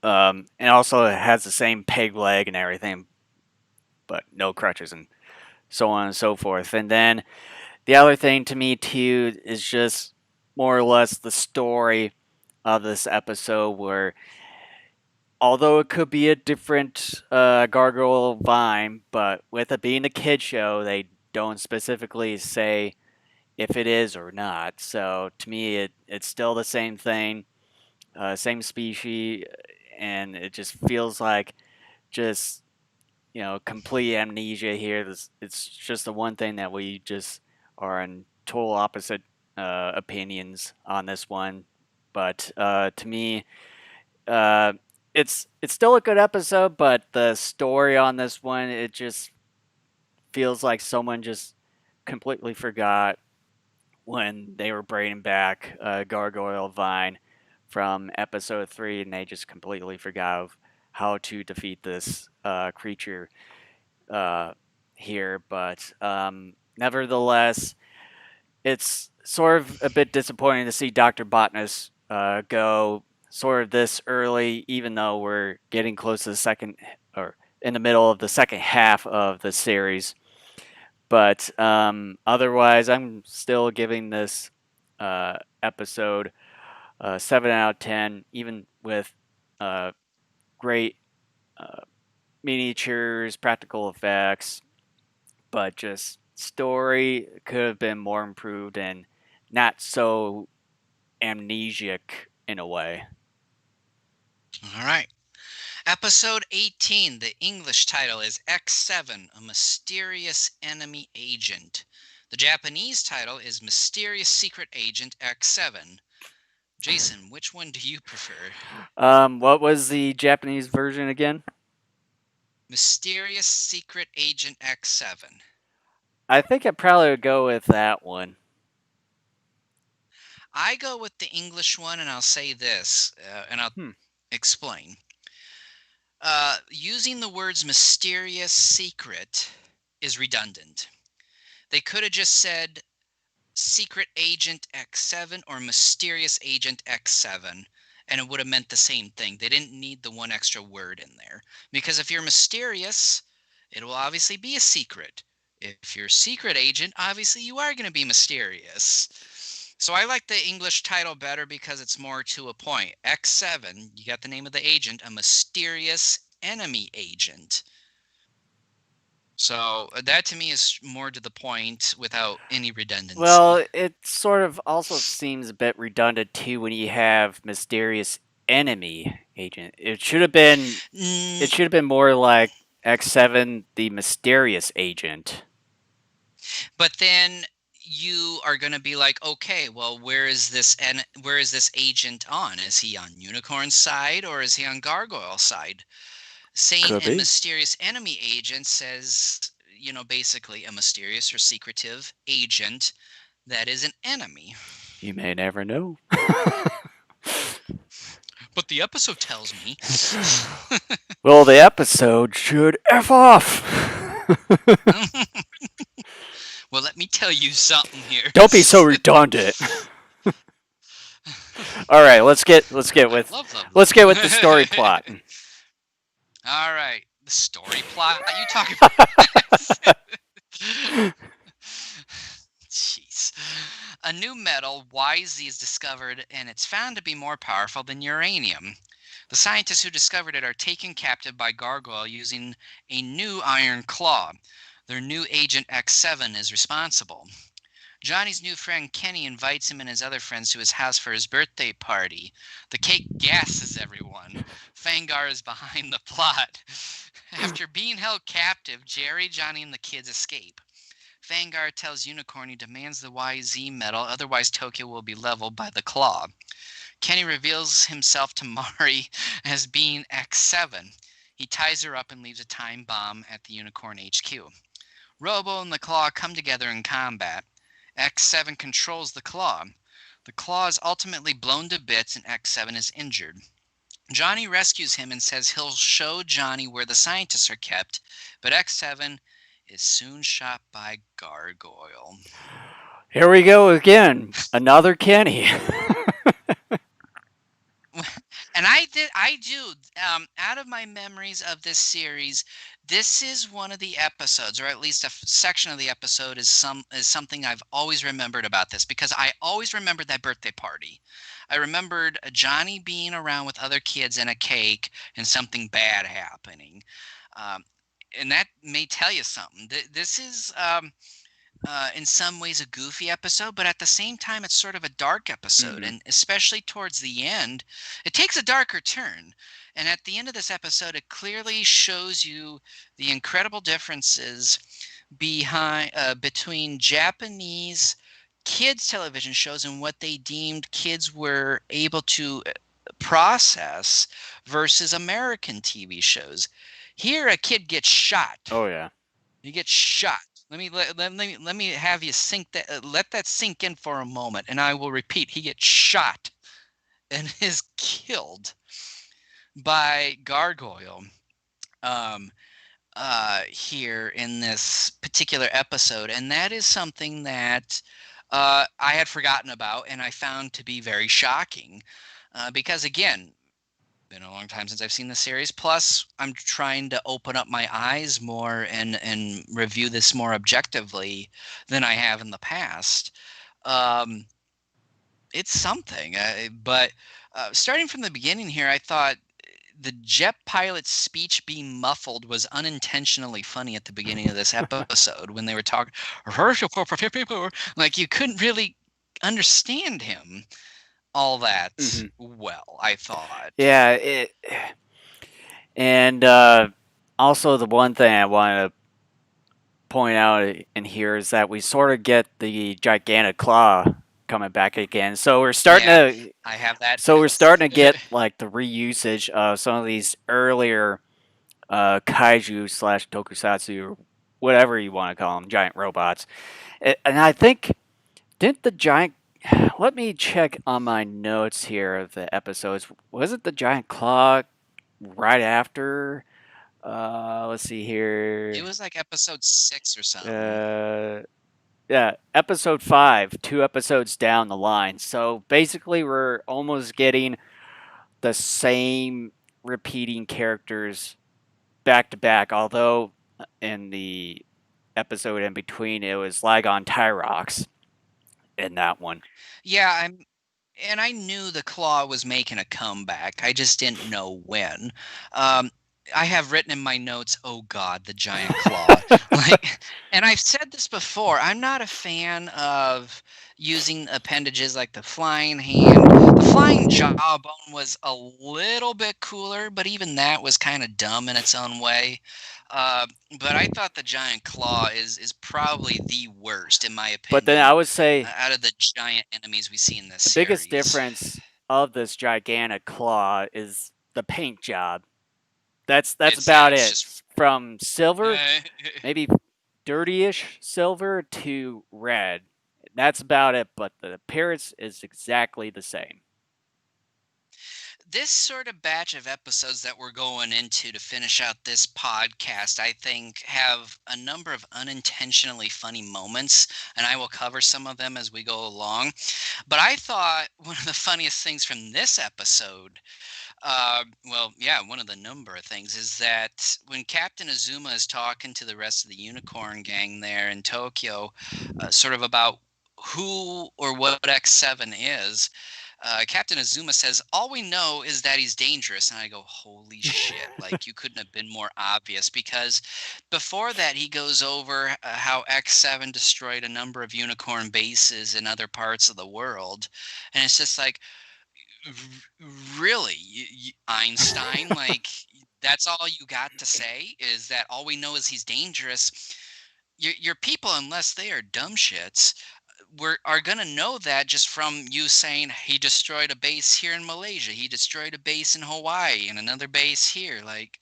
Speaker 2: and also it has the same peg leg and everything, but no crutches and so on and so forth. And then the other thing to me too is just more or less the story of this episode, where although it could be a different gargoyle vine, but with it being a kid show, they don't specifically say if it is or not. So to me, it's still the same thing, same species, and it just feels like just complete amnesia here. It's just the one thing that we just are in total opposite opinions on this one. But to me, uh, it's still a good episode, but the story on this one, it just feels like someone just completely forgot when they were bringing back Gargoyle Vine from episode 3, and they just completely forgot of how to defeat this creature uh, here. But nevertheless, it's sort of a bit disappointing to see Dr. Botnus go sort of this early, even though we're getting close to the second, or in the middle of the second half of the series. But otherwise, I'm still giving this episode 7 out of 10, even with uh, great uh, miniatures, practical effects, but just story could have been more improved and not so amnesiac in a way.
Speaker 1: All right. Episode 18, the English title is X7, A Mysterious Enemy Agent. The Japanese title is Mysterious Secret Agent X7. Jason, which one do you prefer?
Speaker 2: What was the Japanese version again?
Speaker 1: Mysterious Secret Agent X7.
Speaker 2: I think I'd probably go with that one.
Speaker 1: I go with the English one, and I'll say this, and I'll
Speaker 2: Hmm.
Speaker 1: explain. Using the words mysterious secret is redundant. They could have just said Secret Agent X7 or Mysterious Agent X7, and it would have meant the same thing. They didn't need the one extra word in there. Because if you're mysterious, it will obviously be a secret. If you're secret agent, obviously you are going to be mysterious. So I like the English title better because it's more to a point. X7, you got the name of the agent, a mysterious enemy agent. So that to me is more to the point without any redundancy.
Speaker 2: Well, it sort of also seems a bit redundant too when you have mysterious enemy agent. It
Speaker 1: Mm,
Speaker 2: should have been more like X7, the mysterious agent.
Speaker 1: but then you are going to be like, okay, well, where is this agent on? Is he on Unicorn's side or is he on Gargoyle's side? Saying
Speaker 2: Could
Speaker 1: a
Speaker 2: be.
Speaker 1: mysterious enemy agent says, basically a mysterious or secretive agent that is an enemy.
Speaker 2: You may never know.
Speaker 1: But the episode tells me.
Speaker 2: Well, the episode should F off.
Speaker 1: Well, let me tell you something here.
Speaker 2: Don't be so redundant. All right,
Speaker 1: I love love
Speaker 2: let's
Speaker 1: love.
Speaker 2: get with the story plot.
Speaker 1: All right, the story plot. You talk. Jeez. A new metal, YZ, is discovered, and it's found to be more powerful than uranium. The scientists who discovered it are taken captive by Gargoyle using a new iron claw. Their new agent X7 is responsible. Johnny's new friend Kenny invites him and his other friends to his house for his birthday party. The cake gasses everyone. Fangar is behind the plot. After being held captive, Jerry, Johnny, and the kids escape. Fangar tells Unicorn he demands the YZ medal, otherwise Tokyo will be leveled by the claw. Kenny reveals himself to Mari as being X7. He ties her up and leaves a time bomb at the Unicorn HQ. Robo and the Claw come together in combat. X7 controls the Claw. The Claw is ultimately blown to bits and X7 is injured. Johnny rescues him and says he'll show Johnny where the scientists are kept, but X7 is soon shot by Gargoyle.
Speaker 2: Here we go again. Another Kenny.
Speaker 1: And I do, out of my memories of this series, this is one of the episodes, or at least a section of the episode is something I've always remembered about this, because I always remembered that birthday party. I remembered Johnny being around with other kids and a cake and something bad happening. Um, and that may tell you something. This is in some ways a goofy episode, but at the same time, it's sort of a dark episode. And especially towards the end, it takes a darker turn. And at the end of this episode, it clearly shows you the incredible differences between Japanese kids television shows and what they deemed kids were able to process versus American TV shows. Here, a kid gets shot.
Speaker 2: Oh yeah.
Speaker 1: He gets shot. Let me have you let that sink in for a moment, and I will repeat. He gets shot and is killed by Gargoyle. Here in this particular episode, and that is something that I had forgotten about, and I found to be very shocking, because again, been a long time since I've seen the series. Plus, I'm trying to open up my eyes more and review this more objectively than I have in the past. Um, it's something, but starting from the beginning here, I thought the jet pilot's speech being muffled was unintentionally funny at the beginning of this episode when they were talking, like you couldn't really understand him all that well, I thought.
Speaker 2: Yeah. And also the one thing I want to point out in here is that we sort of get the gigantic claw coming back again. So we're starting
Speaker 1: Yeah,
Speaker 2: to
Speaker 1: I have that
Speaker 2: so we're
Speaker 1: notes.
Speaker 2: starting to get like the reusage of some of these earlier kaiju slash tokusatsu or whatever you want to call them, giant robots. And I think didn't the giant let me check on my notes here of the episodes. Was it the giant claw right after? Let's see
Speaker 1: It
Speaker 2: here.
Speaker 1: was like episode 6 or something.
Speaker 2: Uh, yeah, episode 5, 2 episodes down the line. So basically, we're almost getting the same repeating characters back to back. Although in the episode in between, it was Lagon Tyrox in that one.
Speaker 1: Yeah, I knew the Claw was making a comeback. I just didn't know when. Um, I have written in my notes, "Oh God, the giant claw!" Like, and I've said this before. I'm not a fan of using appendages like the flying hand. The flying jawbone was a little bit cooler, but even that was kind of dumb in its own way. Uh, but I thought the giant claw is probably the worst in my
Speaker 2: But then I
Speaker 1: opinion
Speaker 2: would say
Speaker 1: out of the giant enemies we see in this
Speaker 2: the biggest
Speaker 1: series.
Speaker 2: difference of this gigantic claw is the paint job. That's about
Speaker 1: It's
Speaker 2: it.
Speaker 1: just
Speaker 2: From silver,
Speaker 1: uh,
Speaker 2: maybe dirtyish silver to red. That's about it, but the appearance is exactly the same.
Speaker 1: this sort of batch of episodes that we're going into to finish out this podcast, I think, have a number of unintentionally funny moments, and I will cover some of them as we go along. But I thought one of the funniest things from this episode, one of the number of things is that when Captain Azuma is talking to the rest of the Unicorn gang there in Tokyo, sort of about who or what X7 is, Captain Azuma says, "All we know is that he's dangerous." And I go, "Holy shit!" Like you couldn't have been more obvious, because before that he goes over how X7 destroyed a number of unicorn bases in other parts of the world, and it's just like, really, Einstein? Like that's all you got to say is that all we know is he's dangerous? Your people, unless they are dumb shits, are gonna know that just from you saying he destroyed a base here in Malaysia, he destroyed a base in Hawaii, and another base here. Like,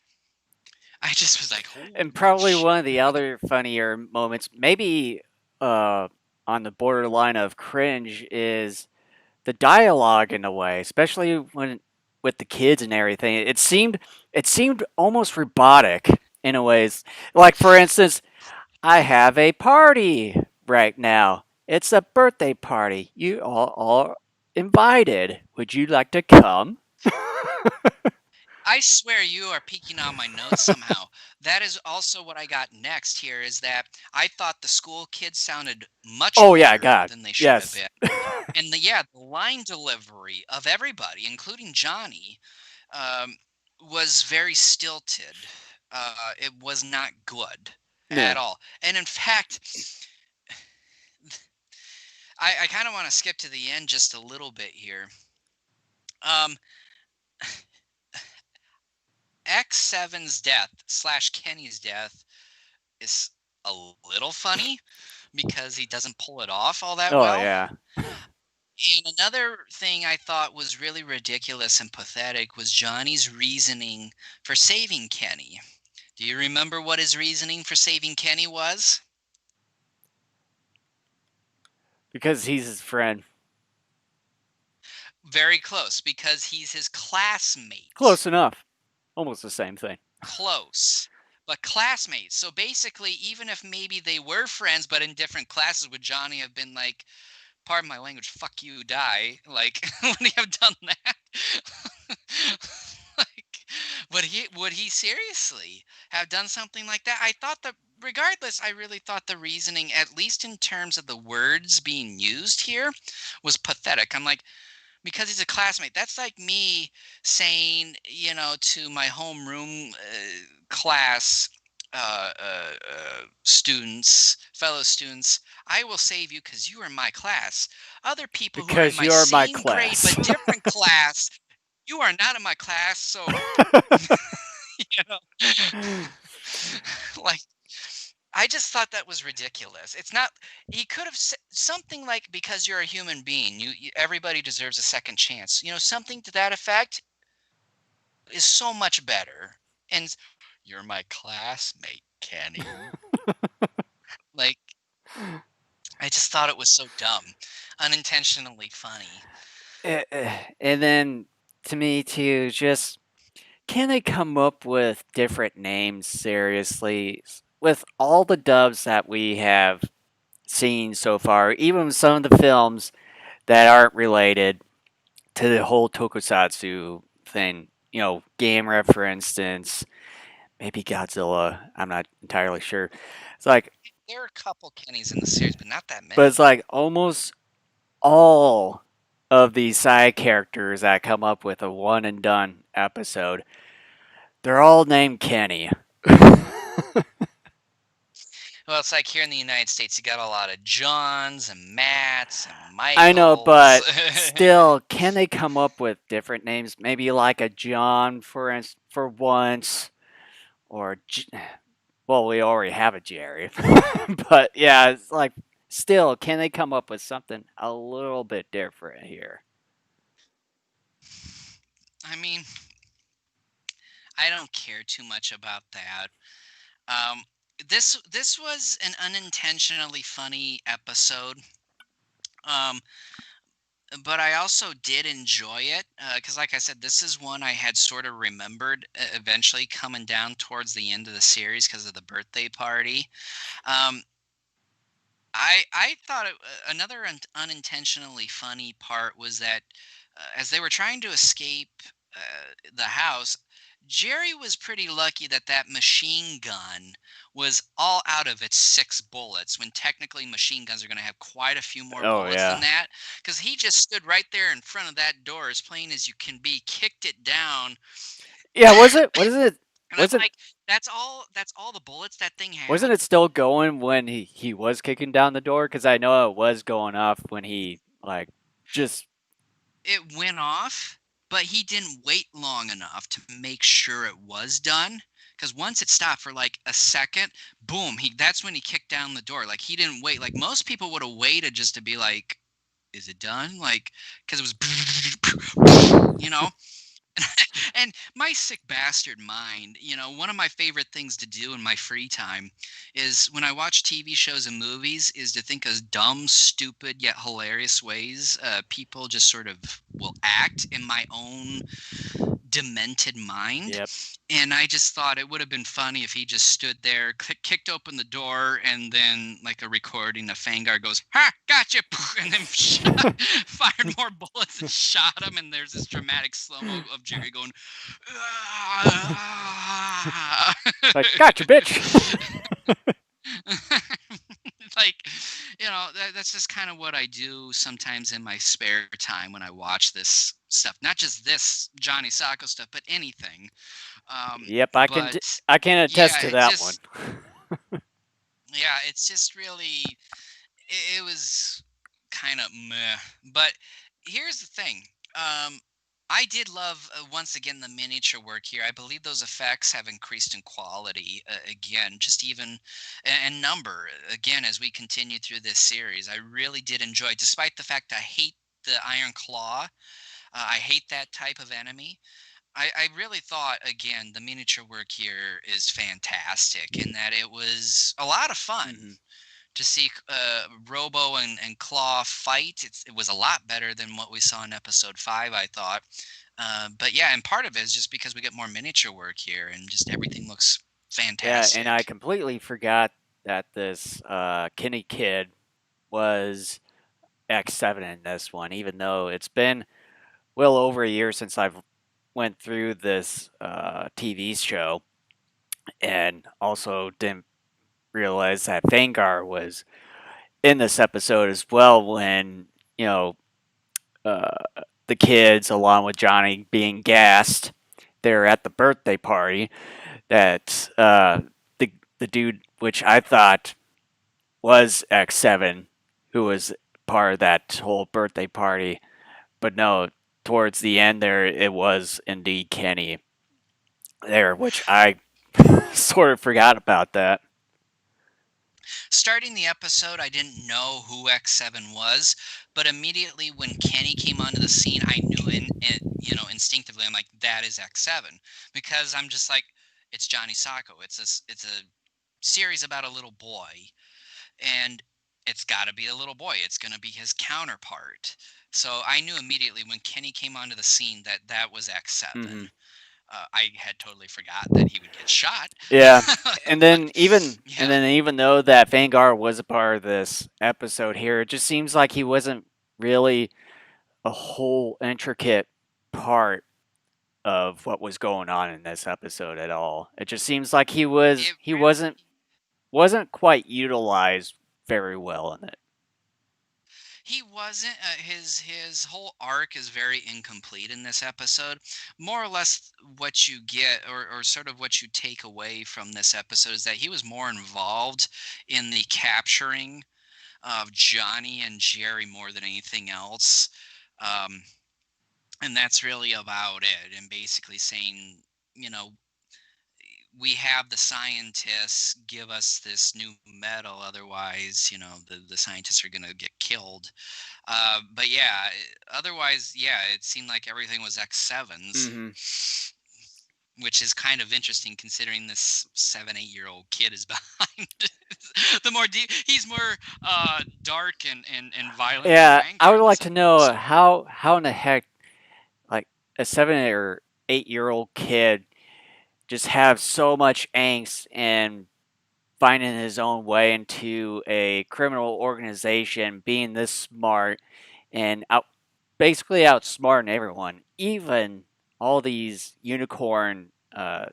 Speaker 1: I just was like,
Speaker 2: And
Speaker 1: holy
Speaker 2: probably
Speaker 1: shit.
Speaker 2: one of the other funnier moments, maybe uh, on the borderline of cringe, is the dialogue in a way, especially when with the kids and everything. It seemed almost robotic in a ways. Like for instance, I have a party right now. It's a birthday party. You all are invited. Would you like to come?
Speaker 1: I swear you are peeking on my notes somehow. That is also what I got next here, is that I thought the school kids sounded much
Speaker 2: Oh yeah,
Speaker 1: older
Speaker 2: God.
Speaker 1: than they should have
Speaker 2: Yes.
Speaker 1: been. And yeah, the line delivery of everybody, including Johnny, um, was very stilted. It was not good at
Speaker 2: Yeah.
Speaker 1: all. And in fact, I kind of want to skip to the end just a little bit here. Um, X7's death slash Kenny's death is a little funny because he doesn't pull it off all that
Speaker 2: Oh
Speaker 1: well.
Speaker 2: yeah.
Speaker 1: And another thing I thought was really ridiculous and pathetic was Johnny's reasoning for saving Kenny. Do you remember what his reasoning for saving Kenny was?
Speaker 2: Because he's his friend.
Speaker 1: Very close, because he's his classmate.
Speaker 2: Close enough. Almost the same thing.
Speaker 1: Close. But classmates. So basically, even if maybe they were friends but in different classes, would Johnny have been like, pardon my language, fuck you, die? Like, would he have done that? Like, would he seriously have done something like that? I thought that regardless, I really thought the reasoning, at least in terms of the words being used here, was pathetic. I'm like, because he's a classmate. That's like me saying, to my homeroom class students, fellow students, I will save you because you are my class. Other people who are in
Speaker 2: Because
Speaker 1: my
Speaker 2: you're my
Speaker 1: same grade
Speaker 2: class.
Speaker 1: but different class, you are not in my class. So, you know, like, I just thought that was ridiculous. It's not. He could have said something like, "Because you're a human being, everybody deserves a second chance." Something to that effect is so much better. And you're my classmate, Kenny. Like, I just thought it was so dumb, unintentionally funny.
Speaker 2: And then to me too, just can they come up with different names seriously? With all the dubs that we have seen so far, even some of the films that aren't related to the whole tokusatsu thing, Gamera, for instance, maybe Godzilla, I'm not entirely sure. It's like,
Speaker 1: There are a couple Kennys in the series, but not that
Speaker 2: but it's
Speaker 1: many.
Speaker 2: like almost all of these side characters that come up with a one and done episode, they're all named Kenny.
Speaker 1: Well, it's like here in the United States, you got a lot of Johns and Matts and
Speaker 2: I know,
Speaker 1: Michaels.
Speaker 2: but still, can they come up with different names? Maybe like a John for once, or well, we already have a Jerry. But yeah, it's like still, can they come up with something a little bit different here?
Speaker 1: I mean, I don't care too much about that. Um, this was an unintentionally funny episode. Um, but I also did enjoy it because, like I said, this is one I had sort of remembered eventually coming down towards the end of the series because of the birthday party. Um, I thought another unintentionally funny part was that as they were trying to escape the house, Jerry was pretty lucky that that machine gun was all out of its 6 bullets, when technically machine guns are going to have quite a few more
Speaker 2: Oh
Speaker 1: bullets than
Speaker 2: yeah.
Speaker 1: that. Because he just stood right there in front of that door, as plain as you can be, kicked it down,
Speaker 2: Yeah, was it? What is it?
Speaker 1: and I'm
Speaker 2: Was it?
Speaker 1: like, that's all. That's all the bullets that thing
Speaker 2: Wasn't
Speaker 1: had.
Speaker 2: it still going when he was kicking down the door? Because I know it was going off when he like just.
Speaker 1: It went off, but he didn't wait long enough to make sure it was done. Because once it stopped for like a second, boom, that's when he kicked down the door. Like he didn't wait. Like most people would have waited just to be like, is it done? Like, because it was, you know. And my sick bastard mind, one of my favorite things to do in my free time is, when I watch TV shows and movies, is to think of dumb, stupid, yet hilarious ways people just sort of will act in my own demented mind.
Speaker 2: Yep.
Speaker 1: And I just thought it would have been funny if he just stood there, kicked open the door, and then, like a recording of Fangar goes, "Ha, gotcha," and then fired more bullets and shot him. And there's this dramatic slow mo of Jerry going, "Ah."
Speaker 2: Like, gotcha, bitch.
Speaker 1: Like, that's just kind of what I do sometimes in my spare time when I watch this stuff. Not just this Johnny Sacco stuff, but anything.
Speaker 2: Yep,
Speaker 1: But
Speaker 2: I can attest
Speaker 1: yeah,
Speaker 2: to that one.
Speaker 1: it's just really, it was kind of meh. But here's the thing. Um, I did love, once again, the miniature work here. I believe those effects have increased in quality again, just even and number again as we continue through this series. I really did enjoy, despite the fact I hate the Iron Claw. I hate that type of enemy. I really thought, again, the miniature work here is fantastic, in that it was a lot of fun
Speaker 2: Hmm.
Speaker 1: to see Robo and Claw fight. It was a lot better than what we saw in episode 5, I thought. But yeah, and part of it is just because we get more miniature work here, and just everything looks
Speaker 2: Yeah, and I
Speaker 1: fantastic.
Speaker 2: completely forgot that this Kenny kid was X7 in this one, even though it's been well over a year since I've went through this TV show, and also didn't realize that Fangar was in this episode as well. When you know uh, the kids, along with Johnny, being gassed, they're at the birthday party. That the dude, which I thought was X7, who was part of that whole birthday party, but no, towards the end there, it was indeed Kenny there, which I sort of forgot about that.
Speaker 1: Starting the episode, I didn't know who X7 was, but immediately when Kenny came onto the scene, I knew instinctively, I'm like, that is X7, because I'm just like, it's Johnny Sacco. It's a series about a little boy, and it's got to be a little boy. It's going to be his counterpart. So I knew immediately when Kenny came onto the scene that that was
Speaker 2: Hmm.
Speaker 1: X7. I had totally forgot that he would get shot.
Speaker 2: Yeah,
Speaker 1: But
Speaker 2: and
Speaker 1: yeah,
Speaker 2: then even though that Vanguard was a part of this episode here, it just seems like he wasn't really a whole intricate part of what was going on in this episode at all. It just seems like
Speaker 1: it
Speaker 2: he
Speaker 1: really,
Speaker 2: wasn't quite utilized very well in it.
Speaker 1: he wasn't. His whole arc is very incomplete in this episode. More or less, what you get, or sort of what you take away from this episode, is that he was more involved in the capturing of Johnny and Jerry more than anything else. Um, and that's really about it. And basically saying, you know, we have the scientists give us this new metal, otherwise, the scientists are going to get killed. But yeah, otherwise, yeah, it seemed like everything was X7s,
Speaker 2: Hmm.
Speaker 1: which is kind of interesting considering this 7, 8 year old kid is behind. The more deep, he's more dark and violent than
Speaker 2: Yeah, I
Speaker 1: Vanguard
Speaker 2: would
Speaker 1: in
Speaker 2: like
Speaker 1: this
Speaker 2: to know
Speaker 1: episode.
Speaker 2: how in the heck like a 7 or 8 year old kid just have so much angst and finding his own way into a criminal organization, being this smart and basically outsmarting everyone, even all these unicorn uh,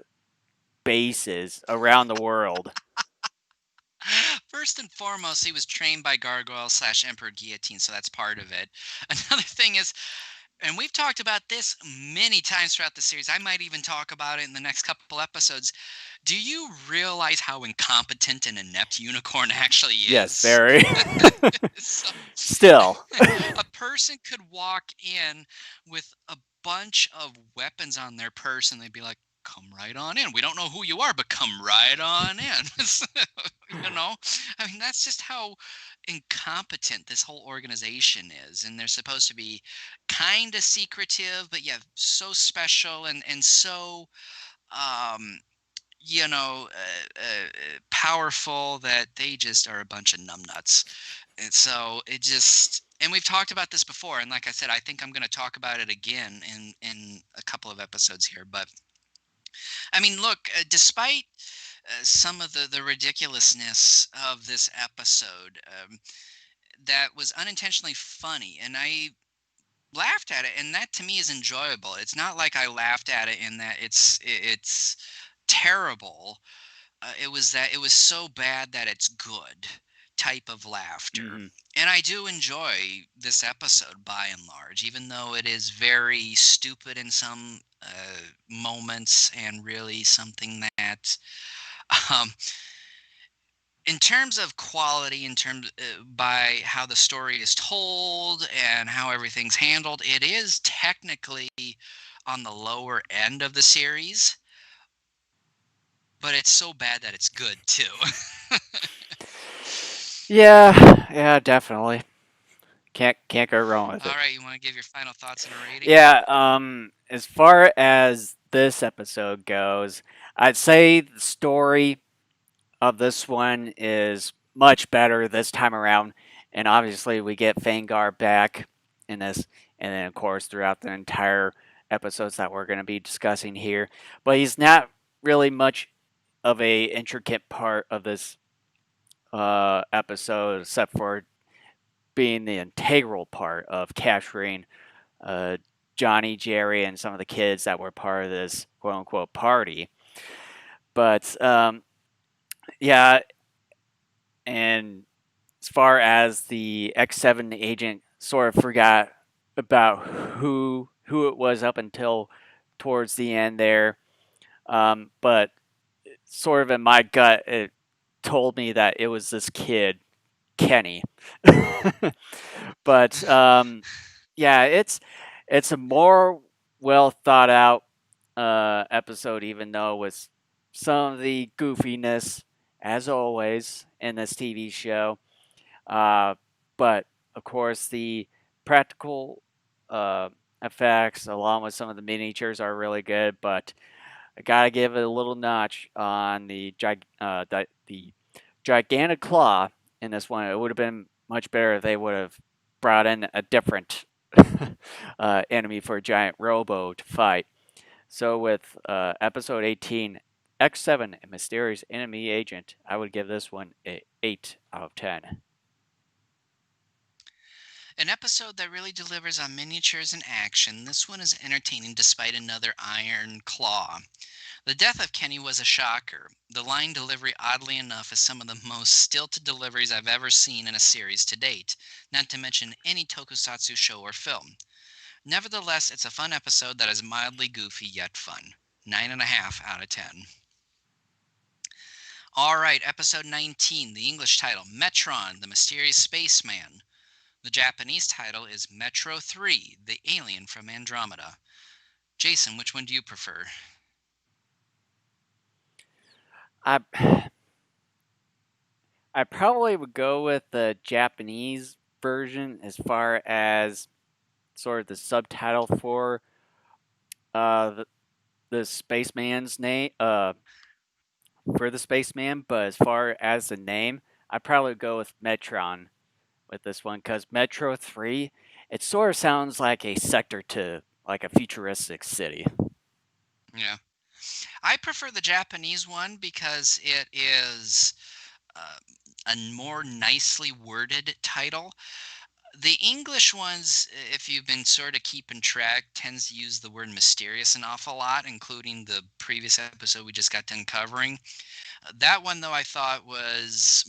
Speaker 2: bases around the world.
Speaker 1: First and foremost, he was trained by Gargoyle slash Emperor Guillotine, so that's part of it. Another thing is, and we've talked about this many times throughout the series. I might even talk about it in the next couple episodes. Do you realize how incompetent and inept Unicorn actually
Speaker 2: Yes,
Speaker 1: is?
Speaker 2: very.
Speaker 1: So,
Speaker 2: Still.
Speaker 1: a person could walk in with a bunch of weapons on their person. They'd be like, come right on in. We don't know who you are, but come right on in. So, you know, I mean, that's just how incompetent this whole organization is. And they're supposed to be kind of secretive, but yeah, so special and so, um, powerful that they just are a bunch of numbnuts. And so it just, and we've talked about this before, and like I said, I think I'm going to talk about it again in a couple of episodes here. But I mean, look, despite some of the ridiculousness of this episode, that was unintentionally funny, and I laughed at it, and that to me is enjoyable. It's not like I laughed at it in that it's terrible. It was that it was so bad that it's good type of laughter.
Speaker 2: Hmm.
Speaker 1: And I do enjoy this episode by and large, even though it is very stupid in some moments and really something that, um, in terms of quality, in terms by how the story is told and how everything's handled, it is technically on the lower end of the series, but it's so bad that it's good too.
Speaker 2: Yeah, definitely. Can't go wrong with
Speaker 1: All
Speaker 2: it.
Speaker 1: right, you want to give your final thoughts and a rating?
Speaker 2: Yeah, as far as this episode goes, I'd say the story of this one is much better this time around, and obviously we get Fangar back in this, and then of course throughout the entire episodes that we're going to be discussing here. But he's not really much of a intricate part of this episode, except for being the integral part of capturing uh, Johnny, Jerry, and some of the kids that were part of this quote unquote party. But yeah, and as far as the X7 agent, sort of forgot about who it was up until towards the end there. But sort of in my gut, it told me that it was this kid, Kenny. But yeah, it's a more well thought out episode, even though with some of the goofiness, as always, in this TV show. Uh, but of course, the practical uh, effects, along with some of the miniatures, are really good. But I gotta give it a little notch on the gigantic claw in this one. It would have been much better if they would have brought in a different enemy for a giant robo to fight. So with episode 18, X7, a mysterious enemy agent, I would give this one a 8 out of 10.
Speaker 1: An episode that really delivers on miniatures and action, this one is entertaining despite another Iron Claw. The death of Kenny was a shocker. The line delivery, oddly enough, is some of the most stilted deliveries I've ever seen in a series to date, not to mention any tokusatsu show or film. Nevertheless, it's a fun episode that is mildly goofy yet fun. 9.5 out of 10. Alright, episode 19, the English title, Metron, the Mysterious Spaceman. The Japanese title is Metro 3, the Alien from Andromeda. Jason, which one do you prefer?
Speaker 2: I I probably would go with the Japanese version as far as sort of the subtitle for the spaceman's name for the spaceman, but as far as the name, I probably would go with Metron with this one because Metro 3, it sort of sounds like a sector to like a futuristic city.
Speaker 1: Yeah. I prefer the Japanese one because it is uh, a more nicely worded title. The English ones, if you've been sort of keeping track, tends to use the word mysterious an awful lot, including the previous episode we just got done covering. That one, though, I thought was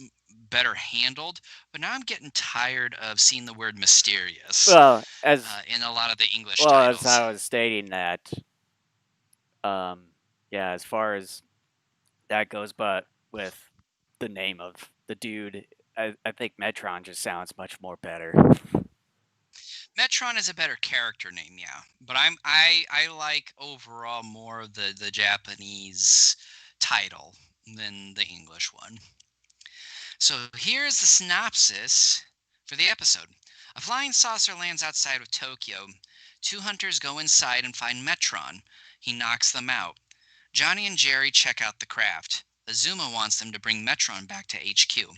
Speaker 1: better handled, but now I'm getting tired of seeing the word mysterious
Speaker 2: Well, as
Speaker 1: in a lot of the English
Speaker 2: well as
Speaker 1: titles.
Speaker 2: I was stating that, um, yeah, as far as that goes, but with the name of the dude, I think Metron just sounds much more better.
Speaker 1: Metron is a better character name, yeah, but I like overall more of the Japanese title than the English one. So here's the synopsis for the episode. A flying saucer lands outside of Tokyo. Two hunters go inside and find Metron. He knocks them out. Johnny and Jerry check out the craft. Azuma wants them to bring Metron back to HQ.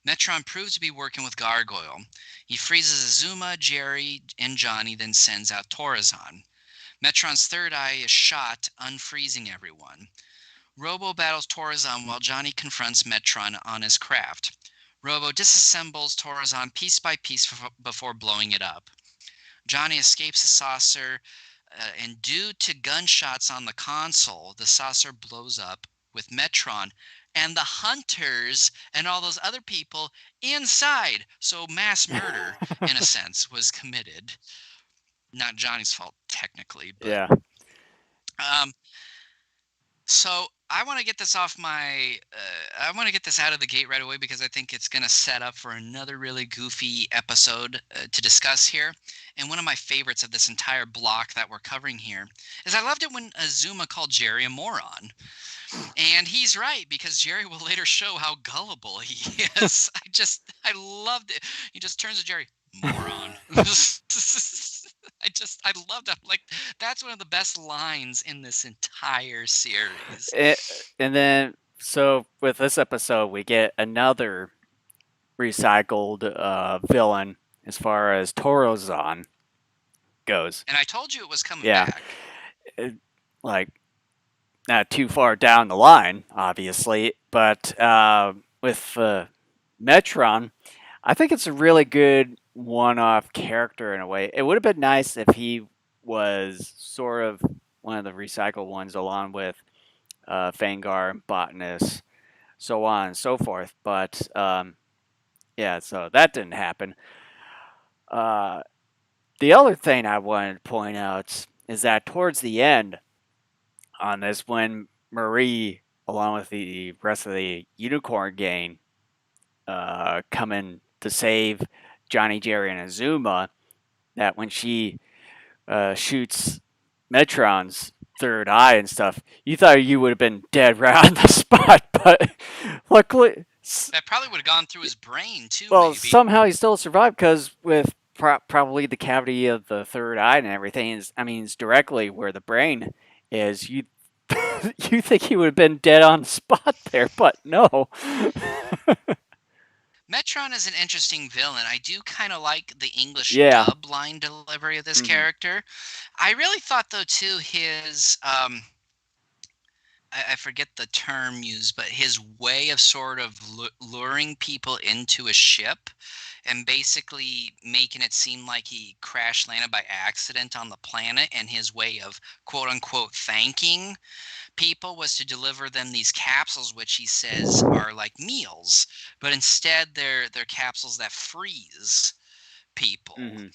Speaker 1: Metron proves to be working with Gargoyle. He freezes Azuma, Jerry, and Johnny, then sends out Torazan. Metron's third eye is shot, unfreezing everyone. Robo battles Torazan while Johnny confronts Metron on his craft. Robo disassembles Torazan piece by piece before blowing it up. Johnny escapes the saucer, and due to gunshots on the console, the saucer blows up with Metron and the hunters and all those other people inside. So mass murder, in a sense, was committed. Not Johnny's fault technically, but
Speaker 2: Yeah.
Speaker 1: um, so I want to get this off my. I want to get this out of the gate right away because I think it's going to set up for another really goofy episode to discuss here. And one of my favorites of this entire block that we're covering here is I loved it when Azuma called Jerry a moron. And he's right because Jerry will later show how gullible he is. I loved it. He just turns to Jerry, moron. I loved it. Like, that's one of the best lines in this entire series.
Speaker 2: It, and then, so with this episode, we get another recycled villain as far as Torozon goes.
Speaker 1: And I told you it was coming
Speaker 2: Yeah,
Speaker 1: back.
Speaker 2: like not too far down the line, obviously, but with Metron, I think it's a really good one-off character in a way. It would have been nice if he was sort of one of the recycled ones, along with Fangar, Botanist, so on and so forth. But yeah, so that didn't happen. Uh, the other thing I wanted to point out is that towards the end on this, when Marie, along with the rest of the Unicorn Gang, come in to save Johnny, Jerry, and Azuma, that when she shoots Metron's third eye and stuff, you thought you would have been dead right on the spot, but luckily,
Speaker 1: That probably would have gone through his brain, too,
Speaker 2: well,
Speaker 1: maybe.
Speaker 2: somehow he still survived because with probably the cavity of the third eye and everything is, I mean, it's directly where the brain is. You you think he would have been dead on the spot there, but no.
Speaker 1: Metron is an interesting villain. I do kind of like the English
Speaker 2: Yeah.
Speaker 1: dub line delivery of this character. I really thought, though, too, his I forget the term used, but his way of sort of luring people into a ship and basically making it seem like he crash landed by accident on the planet, and his way of quote unquote thanking people was to deliver them these capsules, which he says are like meals, but instead they're capsules that freeze people.
Speaker 2: Mm-hmm.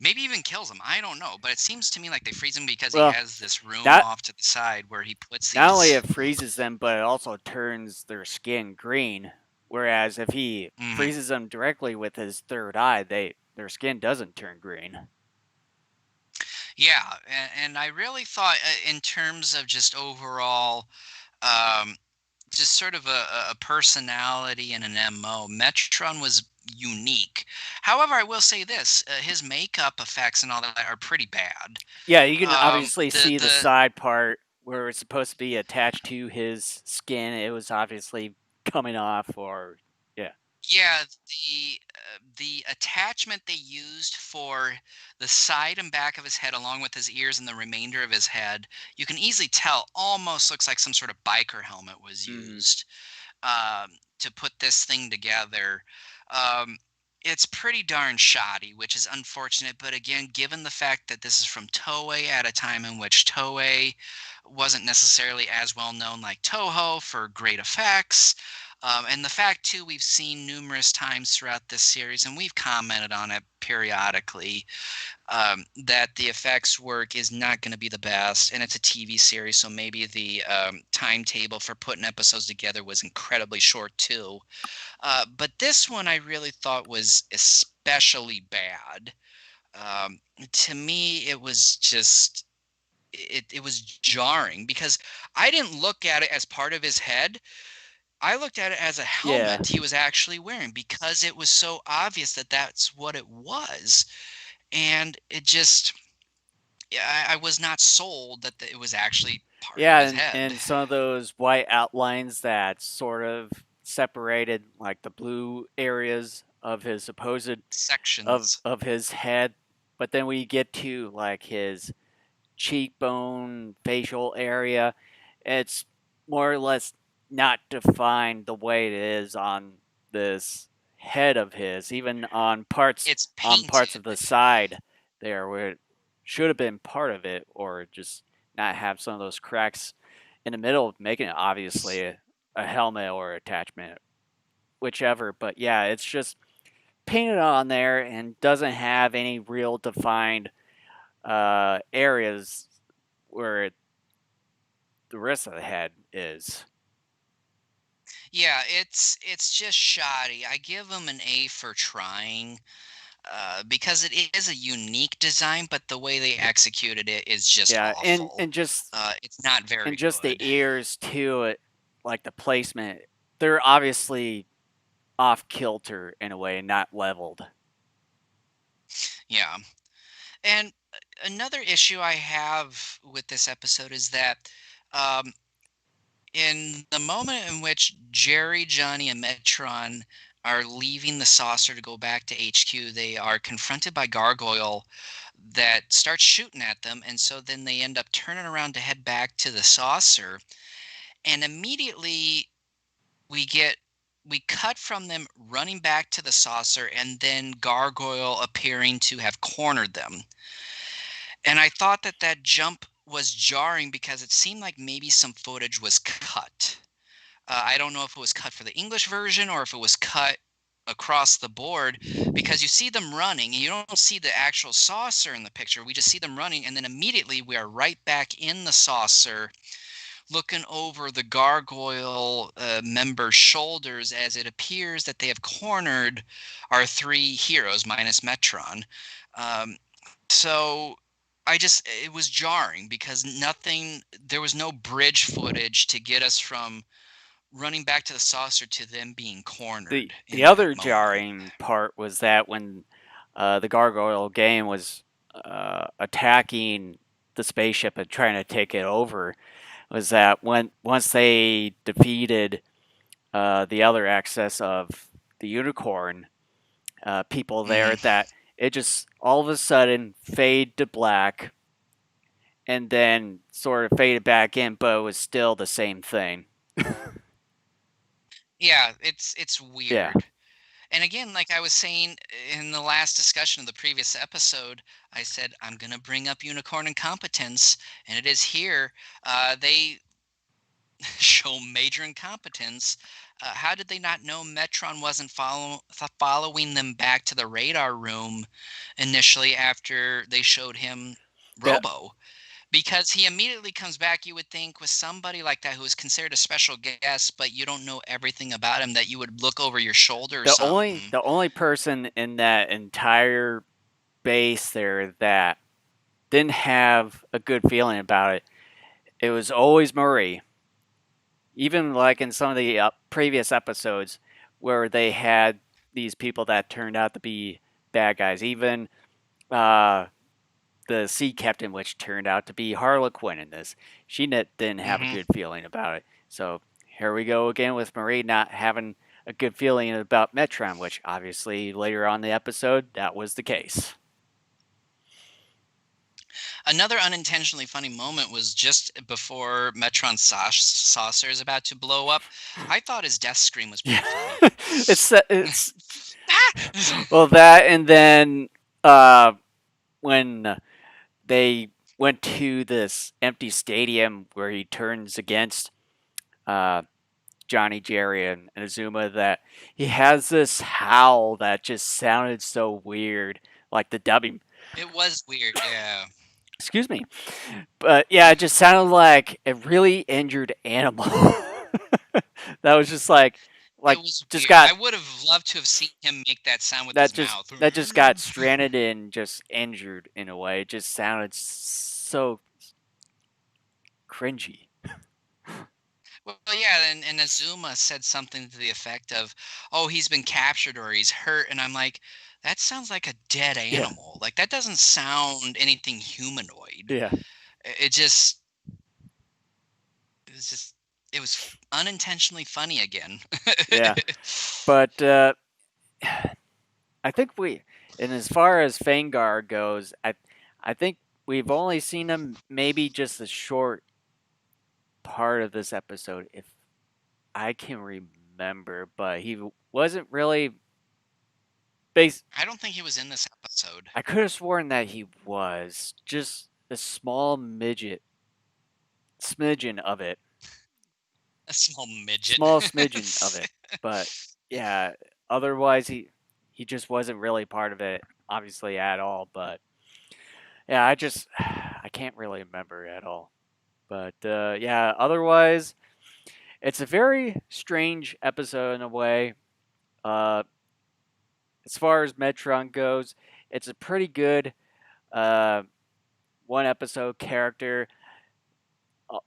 Speaker 1: Maybe even kills them. I don't know, but it seems to me like they freeze him because he
Speaker 2: Well,
Speaker 1: has this room
Speaker 2: that
Speaker 1: off to the side where he puts
Speaker 2: not only
Speaker 1: these.
Speaker 2: it freezes them, but it also turns their skin green. Whereas if he
Speaker 1: Mhm.
Speaker 2: freezes them directly with his third eye, their skin doesn't turn green.
Speaker 1: Yeah, and I really thought, in terms of just overall, um, just sort of a personality and an MO, Metron was unique. However, I will say this: his makeup effects and all that are pretty bad.
Speaker 2: Yeah, you can obviously
Speaker 1: The
Speaker 2: see the
Speaker 1: the
Speaker 2: side part where it's supposed to be attached to his skin. It was obviously coming off, or yeah.
Speaker 1: Yeah, the attachment they used for the side and back of his head, along with his ears and the remainder of his head, you can easily tell almost looks like some sort of biker helmet was
Speaker 2: Mm-hmm.
Speaker 1: used to put this thing together. Um, it's pretty darn shoddy, which is unfortunate. But again, given the fact that this is from Toei at a time in which Toei wasn't necessarily as well known like Toho for great effects, and the fact too we've seen numerous times throughout this series, and we've commented on it periodically, that the effects work is not going to be the best, and it's a TV series, so maybe the timetable for putting episodes together was incredibly short too. But this one I really thought was especially bad. To me, it was just it was jarring because I didn't look at it as part of his head. I looked at it as a
Speaker 2: Yeah.
Speaker 1: helmet he was actually wearing because it was so obvious that that's what it was, and it just yeah, I was not sold that it was actually part of
Speaker 2: Yeah,
Speaker 1: his
Speaker 2: and,
Speaker 1: head.
Speaker 2: and some of those white outlines that sort of separated like the blue areas of his supposed
Speaker 1: Sections.
Speaker 2: of his head. But then we get to like his cheekbone, facial area, it's more or less not defined the way it is on this head of his, even
Speaker 1: It's
Speaker 2: on parts of
Speaker 1: painted.
Speaker 2: the side there where it should have been part of it, or just not have some of those cracks in the middle, making it obviously a helmet or attachment, whichever. But yeah, it's just painted on there and doesn't have any real defined areas where the rest of the head is.
Speaker 1: Yeah, it's just shoddy. I give them an A for trying, because it is a unique design, but the way they executed it is just
Speaker 2: Yeah,
Speaker 1: awful. It's not
Speaker 2: and
Speaker 1: very
Speaker 2: just the
Speaker 1: good.
Speaker 2: ears too, like the placement, they're obviously off kilter in a way, not leveled.
Speaker 1: Yeah. And another issue I have with this episode is that um, in the moment in which Jerry, Johnny, and Metron are leaving the saucer to go back to HQ, they are confronted by Gargoyle that starts shooting at them. And so then they end up turning around to head back to the saucer. And immediately we get we cut from them running back to the saucer and then Gargoyle appearing to have cornered them. And I thought that that jump was jarring because it seemed like maybe some footage was cut. I don't know if it was cut for the English version or if it was cut across the board, because you see them running and you don't see the actual saucer in the picture. We just see them running, and then immediately we are right back in the saucer looking over the gargoyle member's shoulders as it appears that they have cornered our three heroes minus Metron. Um, so it was jarring because there was no bridge footage to get us from running back to the saucer to them being
Speaker 2: The
Speaker 1: cornered
Speaker 2: the
Speaker 1: in that
Speaker 2: other
Speaker 1: moment.
Speaker 2: jarring part was that when the gargoyle game was attacking the spaceship and trying to take it over, was that once they defeated the other access of the unicorn people there,
Speaker 1: Mm.
Speaker 2: that it just all of a sudden fade to black and then sort of faded back in, but it was still the same thing.
Speaker 1: Yeah, it's
Speaker 2: Yeah.
Speaker 1: weird. And again, like I was saying in the last discussion of the previous episode, I said I'm going to bring up unicorn incompetence, and it is here. They show major incompetence. How did they not know Metron wasn't following them back to the radar room initially after they showed him
Speaker 2: The
Speaker 1: Robo? Because he immediately comes back, you would think, with somebody like that who is considered a special guest, but you don't know everything about him, that you would look over your shoulder or something.
Speaker 2: the only person in that entire base there that didn't have a good feeling about it, it was always Marie. Even like in some of the previous episodes where they had these people that turned out to be bad guys, even uh, the sea captain, which turned out to be Harlequin in this, she didn't have a
Speaker 1: Hmm.
Speaker 2: good feeling about it. So here we go again with Marie not having a good feeling about Metron, which obviously later on in the episode that was the case.
Speaker 1: Another unintentionally funny moment was just before Metron's saucer is about to blow up. I thought his death scream was
Speaker 2: Yeah,
Speaker 1: pretty funny.
Speaker 2: it's Well, that and then uh, when they went to this empty stadium where he turns against uh, Johnny, Jerry, and Azuma, that he has this howl that just sounded so weird, like the dubbing.
Speaker 1: It was weird, yeah.
Speaker 2: Excuse me, but yeah, it just sounded like a really injured animal. That was just
Speaker 1: It
Speaker 2: like
Speaker 1: was
Speaker 2: just
Speaker 1: weird.
Speaker 2: got
Speaker 1: I would have loved to have seen him make that sound with
Speaker 2: that
Speaker 1: his
Speaker 2: just
Speaker 1: mouth.
Speaker 2: that just got stranded and just injured in a way. It just sounded so cringy.
Speaker 1: Well, yeah, and Azuma said something to the effect of, "Oh, he's been captured or he's hurt," and I'm like, that sounds like a dead
Speaker 2: Yeah,
Speaker 1: animal. Like that doesn't sound anything humanoid.
Speaker 2: yeah,
Speaker 1: It just, it was just, it was unintentionally funny again.
Speaker 2: yeah. But I think and as far as Fangar goes, I think we've only seen him maybe just a short part of this episode, if I can remember. But he wasn't really base.
Speaker 1: I don't think he was in this episode.
Speaker 2: I could have sworn that he was just a small midget, smidgen of it,
Speaker 1: A small midget.
Speaker 2: small smidgen of it. But yeah, otherwise he just wasn't really part of it, obviously at all. But yeah, I can't really remember at all. But yeah, otherwise it's a very strange episode in a way. Uh, as far as Metron goes, it's a pretty good uh, one episode character, uh,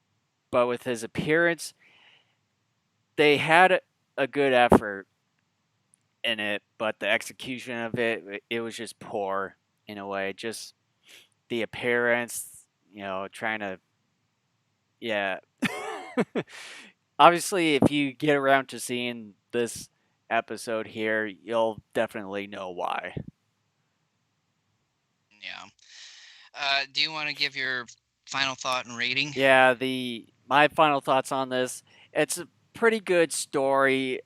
Speaker 2: but with his appearance, they had a good effort in it, but the execution of it was just poor in a way. Just the appearance, trying to, yeah. Obviously, if you get around to seeing this episode here, you'll definitely know why.
Speaker 1: Yeah. Do you want to give your final thought and rating?
Speaker 2: Yeah, the my final thoughts on this. It's a pretty good story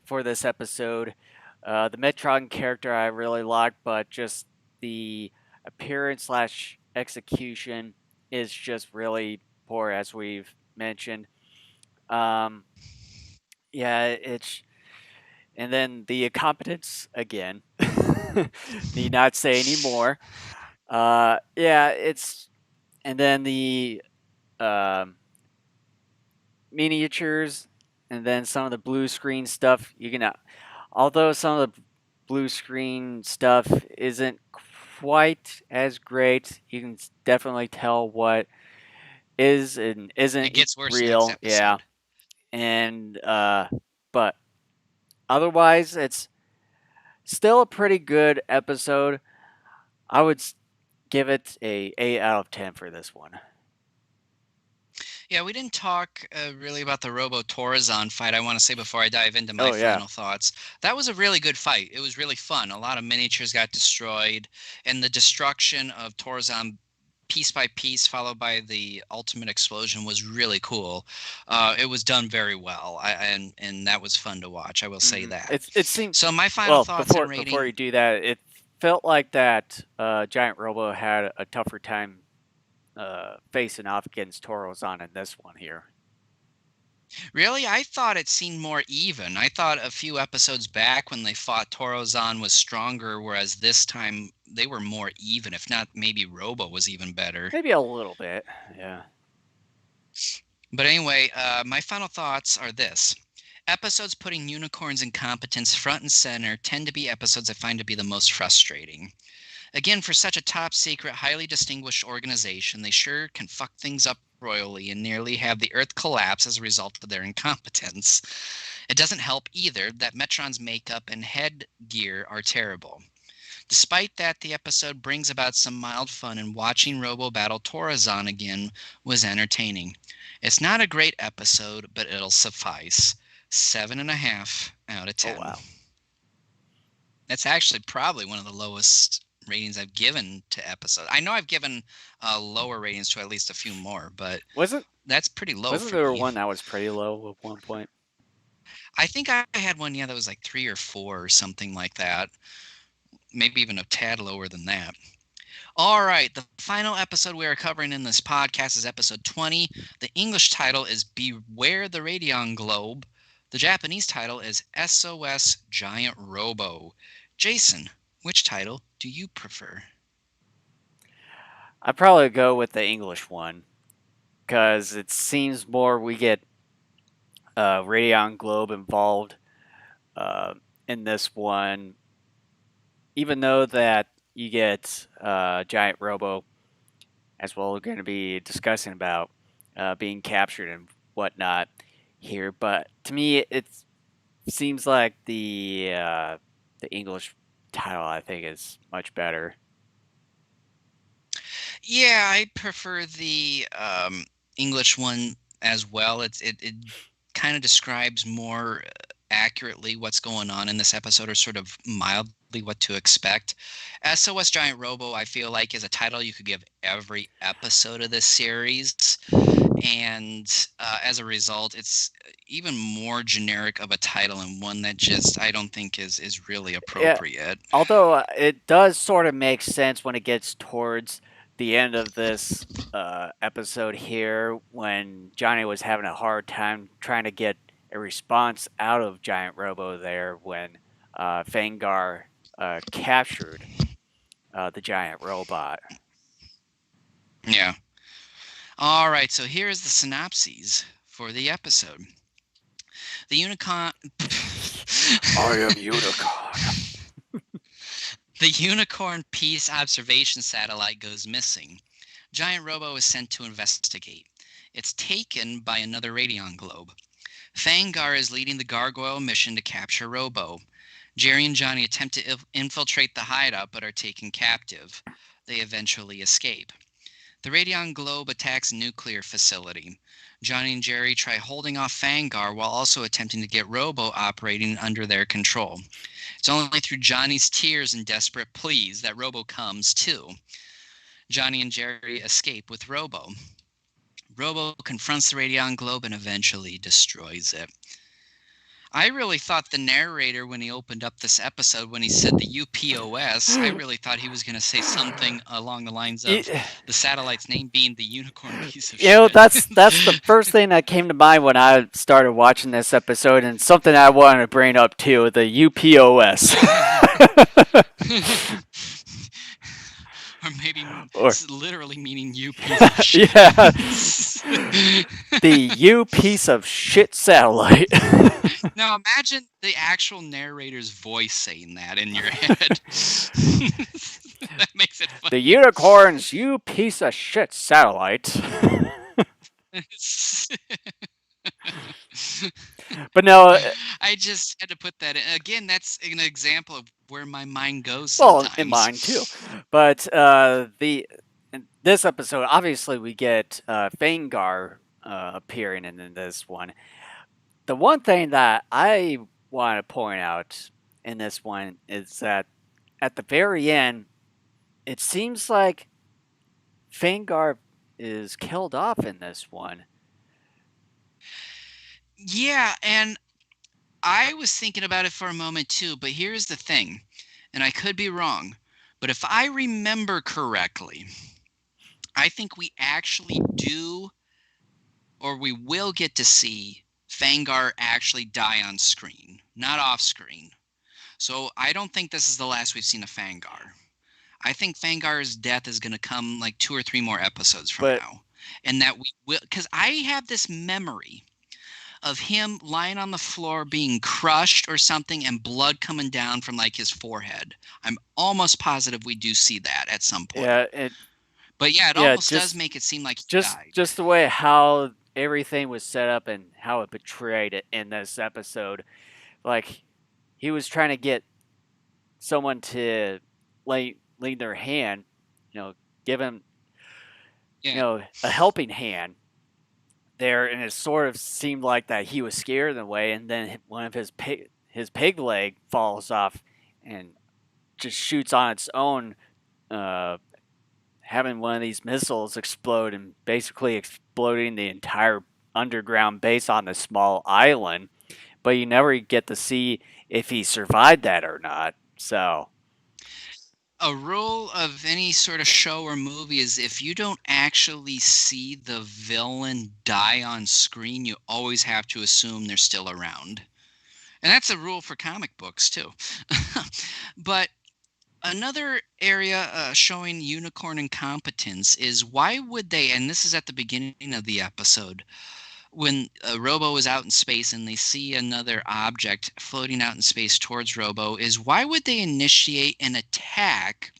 Speaker 2: for this episode. The Metron character I really like, but just the appearance slash execution is just really poor, as we've mentioned. Um, yeah, it's and then the incompetence again. Need not say anymore. Yeah, it's and then the um, miniatures, and then some of the blue screen stuff. Although some of the blue screen stuff isn't quite as great, you can definitely tell what is and
Speaker 1: It
Speaker 2: isn't
Speaker 1: gets worse next
Speaker 2: real. Yeah,
Speaker 1: episode.
Speaker 2: and but otherwise, it's still a pretty good episode. I would give it a 8 out of 10 for this one.
Speaker 1: Yeah, we didn't talk really about the Robo Torazon fight. I want to say before I dive into my
Speaker 2: Oh yeah.
Speaker 1: final thoughts, that was a really good fight. It was really fun. A lot of miniatures got destroyed, and the destruction of Torazon piece by piece, followed by the ultimate explosion, was really cool. It was done very well, and that was fun to watch. I will say that.
Speaker 2: It seemed
Speaker 1: So my final
Speaker 2: well
Speaker 1: thoughts and
Speaker 2: before
Speaker 1: rating.
Speaker 2: you do that. It felt like that Giant Robo had a tougher time facing off against Torozon in this one here.
Speaker 1: Really, I thought it seemed more even. I thought a few episodes back when they fought Torozon was stronger, whereas this time they were more even. If not, maybe Robo was even better.
Speaker 2: Maybe a little bit. Yeah.
Speaker 1: But anyway, my final thoughts are this. Episodes putting unicorns' incompetence front and center tend to be episodes I find to be the most frustrating. Again, for such a top secret, highly distinguished organization, they sure can fuck things up royally and nearly have the Earth collapse as a result of their incompetence. It doesn't help either that Metron's makeup and headgear are terrible. Despite that, the episode brings about some mild fun, and watching Robo battle Torazon again was entertaining. It's not a great episode, but it'll suffice. 7.5 out of
Speaker 2: Oh
Speaker 1: 10.
Speaker 2: wow.
Speaker 1: That's actually probably one of the lowest ratings I've given to episodes. I know I've given lower ratings to at least a few more, but
Speaker 2: Wasn't
Speaker 1: that's pretty low
Speaker 2: wasn't
Speaker 1: for
Speaker 2: there
Speaker 1: me.
Speaker 2: one that was pretty low at one point?
Speaker 1: I think I had one, yeah, that was like 3 or 4 or something like that. Maybe even a tad lower than that. All right, the final episode we are covering in this podcast is episode 20. The English title is Beware the Radion Globe. The Japanese title is SOS Giant Robo. Jason, which title do you prefer?
Speaker 2: I'd probably go with the English one because it seems more we get Radion Globe involved uh, in this one, even though that you get Giant Robo, as well. We're going to be discussing about being captured and whatnot here, but to me, it seems like the English title I think is much better.
Speaker 1: Yeah, I prefer the English one as well. It kind of describes more accurately what's going on in this episode, or sort of mildly what to expect. SOS Giant Robo, I feel like, is a title you could give every episode of this series, and as a result, it's even more generic of a title, and one that just I don't think is really
Speaker 2: Yeah,
Speaker 1: appropriate.
Speaker 2: although it does sort of make sense when it gets towards the end of this episode here, when Johnny was having a hard time trying to get a response out of Giant Robo there when Fangar captured the giant robot.
Speaker 1: Yeah. All right, so here is the synopses for the episode. The unicorn.
Speaker 2: I am Unicorn.
Speaker 1: The Unicorn Peace observation satellite goes missing. Giant Robo is sent to investigate. It's taken by another Radion globe. Fangar is leading the Gargoyle mission to capture Robo. Jerry and Johnny attempt to infiltrate the hideout but are taken captive. They eventually escape. The Radion globe attacks a nuclear facility. Johnny and Jerry try holding off Fangar while also attempting to get Robo operating under their control. It's only through Johnny's tears and desperate pleas that Robo comes too. Johnny and Jerry escape with Robo. Robo confronts the Radion globe and eventually destroys it. I really thought the narrator, when he opened up this episode, when he said the UPOS, I really thought he was going to say something along the lines of the satellite's name being the Unicorn Piece of
Speaker 2: You know,
Speaker 1: Shit.
Speaker 2: that's the first thing that came to mind when I started watching this episode, and something I wanted to bring up too, the UPOS.
Speaker 1: Or maybe
Speaker 2: Or
Speaker 1: literally meaning you piece of shit.
Speaker 2: yeah, the U piece of shit satellite.
Speaker 1: Now imagine the actual narrator's voice saying that in your head. That makes it
Speaker 2: The
Speaker 1: funny.
Speaker 2: unicorn's you piece of shit satellite. But no,
Speaker 1: I just had to put that in. Again, that's an example of where my mind goes
Speaker 2: well, in
Speaker 1: sometimes.
Speaker 2: mine too. But the in this episode, obviously, we get Fangar appearing in this one. The one thing that I want to point out in this one is that at the very end, it seems like Fangar is killed off in this one.
Speaker 1: Yeah, and I was thinking about it for a moment too, but here's the thing, and I could be wrong, but if I remember correctly, I think we actually do, or we will get to see Fangar actually die on screen, not off screen. So I don't think this is the last we've seen of Fangar. I think Fangar's death is going to come like 2 or 3 more episodes from
Speaker 2: But
Speaker 1: now. And that we will, because I have this memory of him lying on the floor being crushed or something and blood coming down from like his forehead. I'm almost positive we do see that at some point.
Speaker 2: yeah,
Speaker 1: But yeah, it
Speaker 2: yeah,
Speaker 1: almost does make it seem like he died.
Speaker 2: just the way how everything was set up and how it portrayed it in this episode, like he was trying to get someone to lean their hand, give him,
Speaker 1: Yeah.
Speaker 2: a helping hand there, and it sort of seemed like that he was scared in a way, and then one of his pig leg falls off and just shoots on its own, uh, having one of these missiles explode and basically exploding the entire underground base on this small island. but you never get to see if he survived that or not. So,
Speaker 1: A rule of any sort of show or movie is if you don't actually see the villain die on screen, you always have to assume they're still around. And that's a rule for comic books too. But another area showing unicorn incompetence is why would they, and this is at the beginning of the episode, when Robo is out in space and they see another object floating out in space towards Robo, is why would they initiate an attack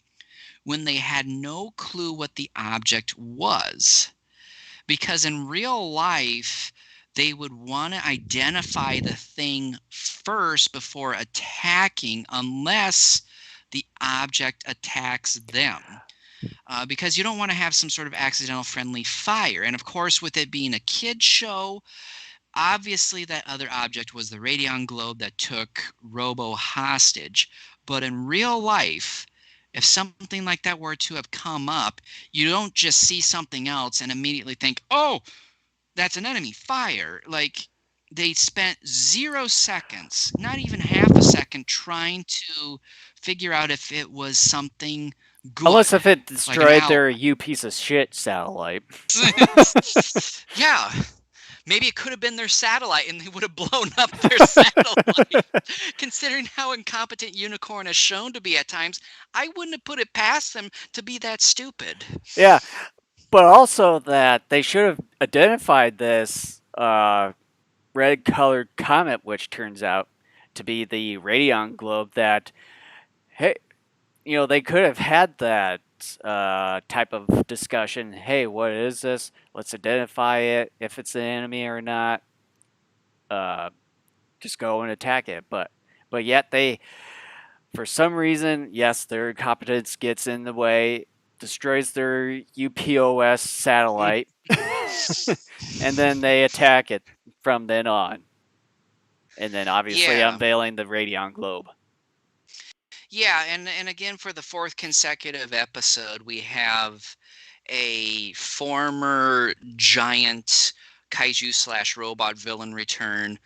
Speaker 1: when they had no clue what the object was? Because in real life, they would want to identify the thing first before attacking, unless the object attacks them. Because you don't want to have some sort of accidental friendly fire. And of course, with it being a kid show, obviously that other object was the Radion globe that took Robo hostage. But in real life, if something like that were to have come up, you don't just see something else and immediately think, oh, that's an enemy, fire. Like, they spent 0 seconds, not even half a second, trying to figure out if it was something
Speaker 2: unless
Speaker 1: good,
Speaker 2: if it
Speaker 1: like an
Speaker 2: destroyed
Speaker 1: ally.
Speaker 2: their you piece of shit satellite.
Speaker 1: Yeah, maybe it could have been their satellite and they would have blown up their satellite. Considering how incompetent Unicorn is shown to be at times, I wouldn't have put it past them to be that stupid.
Speaker 2: Yeah, but also that they should have identified this red colored comet, which turns out to be the Radion globe. That, hey, they could have had that type of discussion. Hey, what is this? Let's identify it. If it's an enemy or not, uh, just go and attack it. But yet they, for some reason, yes, their incompetence gets in the way, destroys their UPOS satellite, and then they attack it from then on. And then obviously
Speaker 1: Yeah.
Speaker 2: unveiling the Radion globe.
Speaker 1: Yeah, and again for the fourth consecutive episode, we have a former giant kaiju slash robot villain return.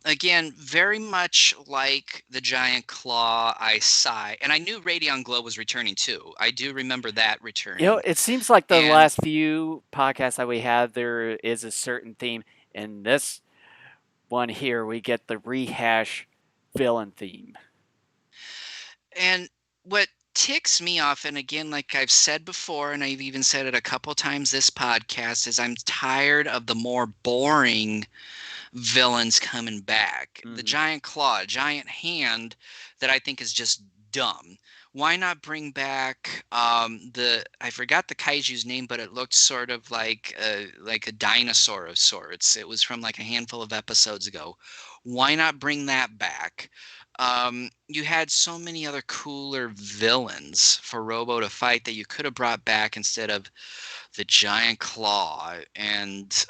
Speaker 1: Again, very much like the giant claw I saw, and I knew Radion Glow was returning too. I do remember that returning.
Speaker 2: It seems like the
Speaker 1: And
Speaker 2: last few podcasts that we had, there is a certain theme. In this one here, we get the rehash villain theme.
Speaker 1: and what ticks me off, and again, like I've said before, and I've even said it a couple times this podcast, is I'm tired of the more boring villains coming back. The
Speaker 2: Mm-hmm.
Speaker 1: giant claw, giant hand that I think is just dumb. Why not bring back the I forgot the kaiju's name, but it looked sort of like a dinosaur of sorts. It was from like a handful of episodes ago. Why not bring that back? You had so many other cooler villains for Robo to fight that you could have brought back instead of the giant claw and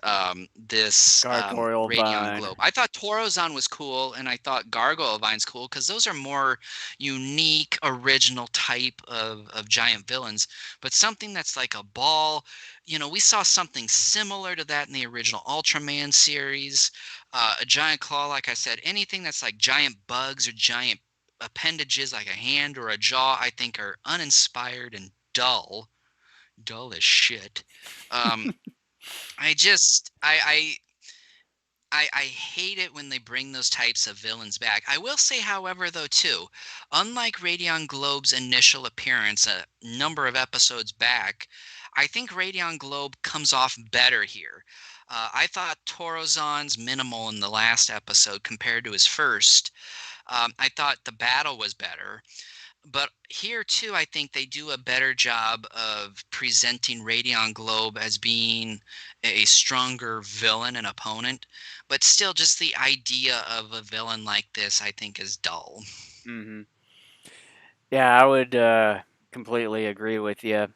Speaker 1: this
Speaker 2: Gargoyle
Speaker 1: Radion
Speaker 2: Vine.
Speaker 1: globe. I thought Torozon was cool, and I thought Gargoyle Vine's cool because those are more unique, original type of giant villains. But something that's like a ball, we saw something similar to that in the original Ultraman series. A giant claw, like I said, anything that's like giant bugs or giant appendages like a hand or a jaw, I think are uninspired and dull as shit. Um, I just I hate it when they bring those types of villains back. I will say, however, though, too, unlike Radion Globe's initial appearance a number of episodes back, I think Radion Globe comes off better here. I thought Torozon's minimal in the last episode compared to his first. I thought the battle was better. But here too, I think they do a better job of presenting Radion Globe as being a stronger villain and opponent. But still, just the idea of a villain like this, I think, is dull.
Speaker 2: Mm-hmm. Yeah, I would completely agree with you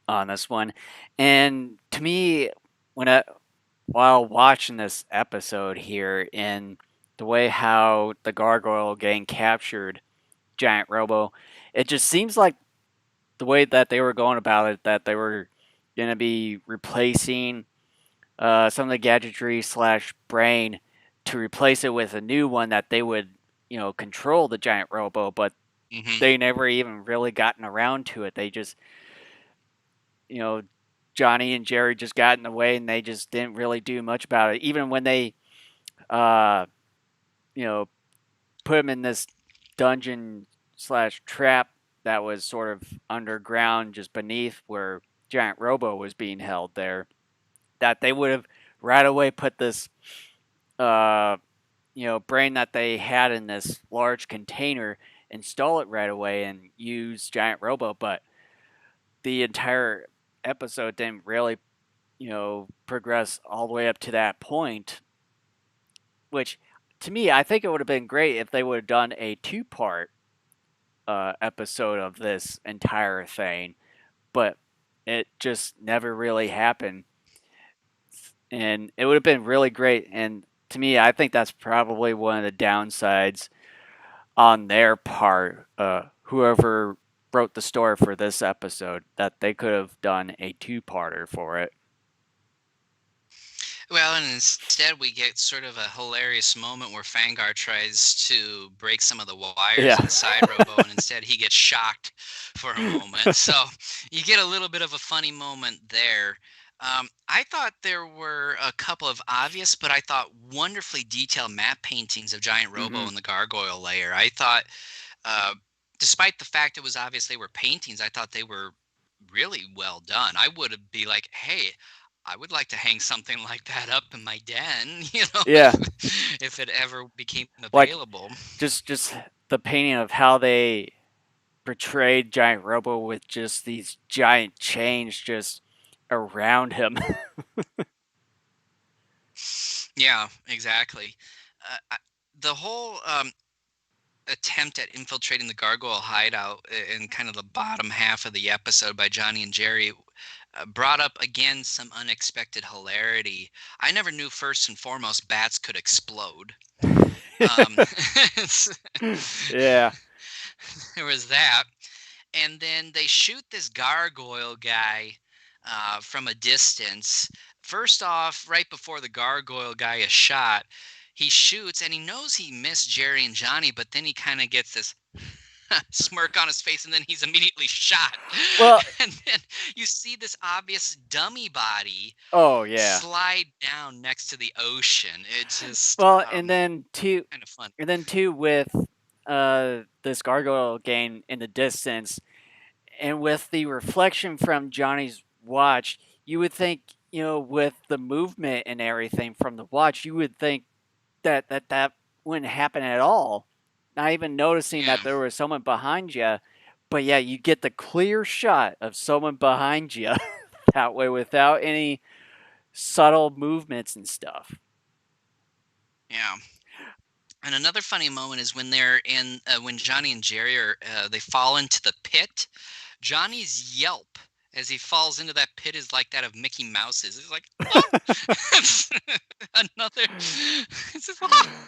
Speaker 2: on this one. And to me, while watching this episode here, in the way how the Gargoyle gang captured Giant Robo, it just seems like the way that they were going about it, that they were going to be replacing some of the gadgetry slash brain to replace it with a new one that they would, control the giant robo, but
Speaker 1: Hmm.
Speaker 2: they never even really gotten around to it. They just, you know, Johnny and Jerry just got in the way and they just didn't really do much about it. Even when they, uh, you know, put him in this dungeon slash trap that was sort of underground, just beneath where Giant Robo was being held there, that they would have right away put this, uh, brain that they had in this large container, install it right away, and use Giant Robo. But the entire episode didn't really, progress all the way up to that point, which to me, I think it would have been great if they would have done a two-part episode of this entire thing, but it just never really happened. And it would have been really great. And to me, I think that's probably one of the downsides on their part. Whoever wrote the story for this episode, that they could have done a two-parter for it.
Speaker 1: Well, and instead we get sort of a hilarious moment where Fangar tries to break some of the wires
Speaker 2: Yeah.
Speaker 1: inside Robo, and instead he gets shocked for a moment. So you get a little bit of a funny moment there. I thought there were a couple of obvious, but I thought wonderfully detailed map paintings of Giant Robo
Speaker 2: Hmm.
Speaker 1: and the Gargoyle layer. I thought, uh, despite the fact it was obvious they were paintings, I thought they were really well done. I would be like, hey, I would like to hang something like that up in my den,
Speaker 2: Yeah.
Speaker 1: if it ever became
Speaker 2: Like
Speaker 1: available.
Speaker 2: just the painting of how they portrayed Giant Robo with just these giant chains just around him.
Speaker 1: Yeah, exactly. The whole attempt at infiltrating the gargoyle hideout in kind of the bottom half of the episode by Johnny and Jerry brought up again some unexpected hilarity. I never knew first and foremost bats could explode. Um,
Speaker 2: Yeah.
Speaker 1: there was that. And then they shoot this gargoyle guy from a distance. First off, right before the gargoyle guy is shot, he shoots and he knows he missed Jerry and Johnny, but then he kind of gets this smirk on his face and then he's immediately shot.
Speaker 2: Well,
Speaker 1: And then you see this obvious dummy body
Speaker 2: oh yeah.
Speaker 1: slide down next to the ocean. It just
Speaker 2: Well, and then two,
Speaker 1: kind of fun.
Speaker 2: with this gargoyle game in the distance, and with the reflection from Johnny's watch, you would think, with the movement and everything from the watch, you would think that wouldn't happen at all. Not even noticing
Speaker 1: Yeah.
Speaker 2: that there was someone behind you, but yeah, you get the clear shot of someone behind you that way without any subtle movements and stuff.
Speaker 1: Yeah. And another funny moment is when they're in when Johnny and Jerry are they fall into the pit. Johnny's yelp as he falls into that pit is like that of Mickey Mouse's. He's like, "Oh!" Another. It's just, "Oh!"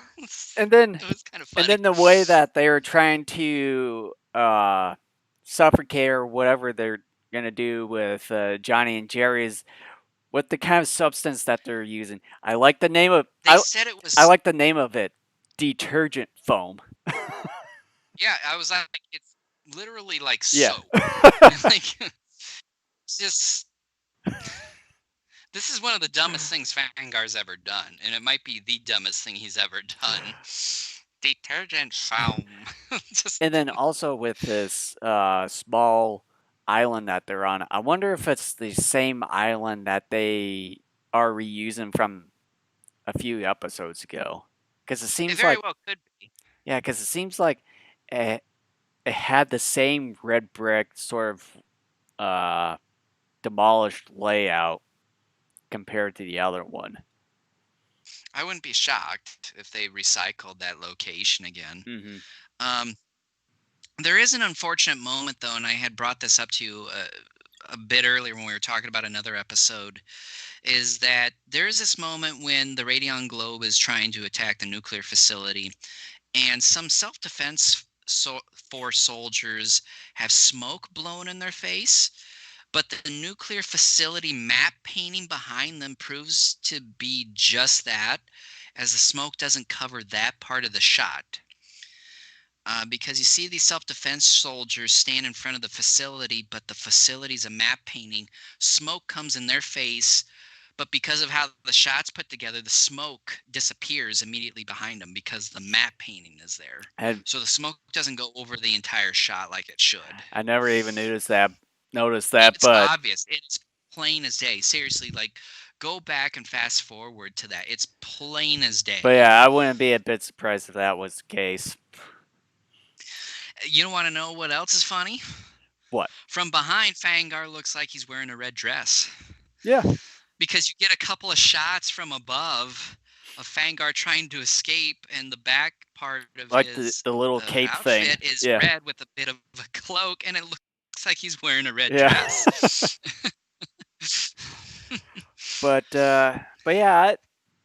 Speaker 2: and then
Speaker 1: It was kind of
Speaker 2: and
Speaker 1: funny.
Speaker 2: then the way that they are trying to suffocate or whatever they're gonna do with Johnny and Jerry is what the kind of substance that they're using. I like the name of
Speaker 1: They said it
Speaker 2: I
Speaker 1: was.
Speaker 2: like the name of it, detergent foam.
Speaker 1: Yeah, I was like, it's literally like
Speaker 2: Yeah.
Speaker 1: soap. Like, it's just this is one of the dumbest things Fangar's ever done, and it might be the dumbest thing he's ever done. Detergent foam. Just
Speaker 2: And then also with this small island that they're on, I wonder if it's the same island that they are reusing from a few episodes ago. Because it
Speaker 1: it
Speaker 2: seems
Speaker 1: very
Speaker 2: like,
Speaker 1: well could be.
Speaker 2: yeah, because it seems like it, it had the same red brick sort of demolished layout compared to the other one.
Speaker 1: I wouldn't be shocked if they recycled that location again.
Speaker 2: Hmm.
Speaker 1: Um, there is an unfortunate moment though, and I had brought this up to you a bit earlier when we were talking about another episode. Is that there is this moment when the Radion Globe is trying to attack the nuclear facility, and some self-defense force soldiers have smoke blown in their face, but the nuclear facility map painting behind them proves to be just that, as the smoke doesn't cover that part of the shot. Because you see these self-defense soldiers stand in front of the facility, but the facility's a map painting. Smoke comes in their face, but because of how the shot's put together, the smoke disappears immediately behind them because the map painting is there.
Speaker 2: And
Speaker 1: So the smoke doesn't go over the entire shot like it should.
Speaker 2: I never even noticed that,
Speaker 1: It's
Speaker 2: but
Speaker 1: obvious. It's plain as day. Seriously, like go back and fast forward to that. It's plain as day.
Speaker 2: yeah, I wouldn't be a bit surprised if that was the case.
Speaker 1: You don't want to know what else is funny?
Speaker 2: What?
Speaker 1: From behind, Fangar looks like he's wearing a red dress.
Speaker 2: Yeah.
Speaker 1: Because you get a couple of shots from above of Fangar trying to escape, and the back part of
Speaker 2: Like
Speaker 1: his
Speaker 2: the little cape thing.
Speaker 1: outfit is
Speaker 2: Yeah.
Speaker 1: red with a bit of a cloak, and it looks like he's wearing a red
Speaker 2: Yeah.
Speaker 1: dress.
Speaker 2: But yeah,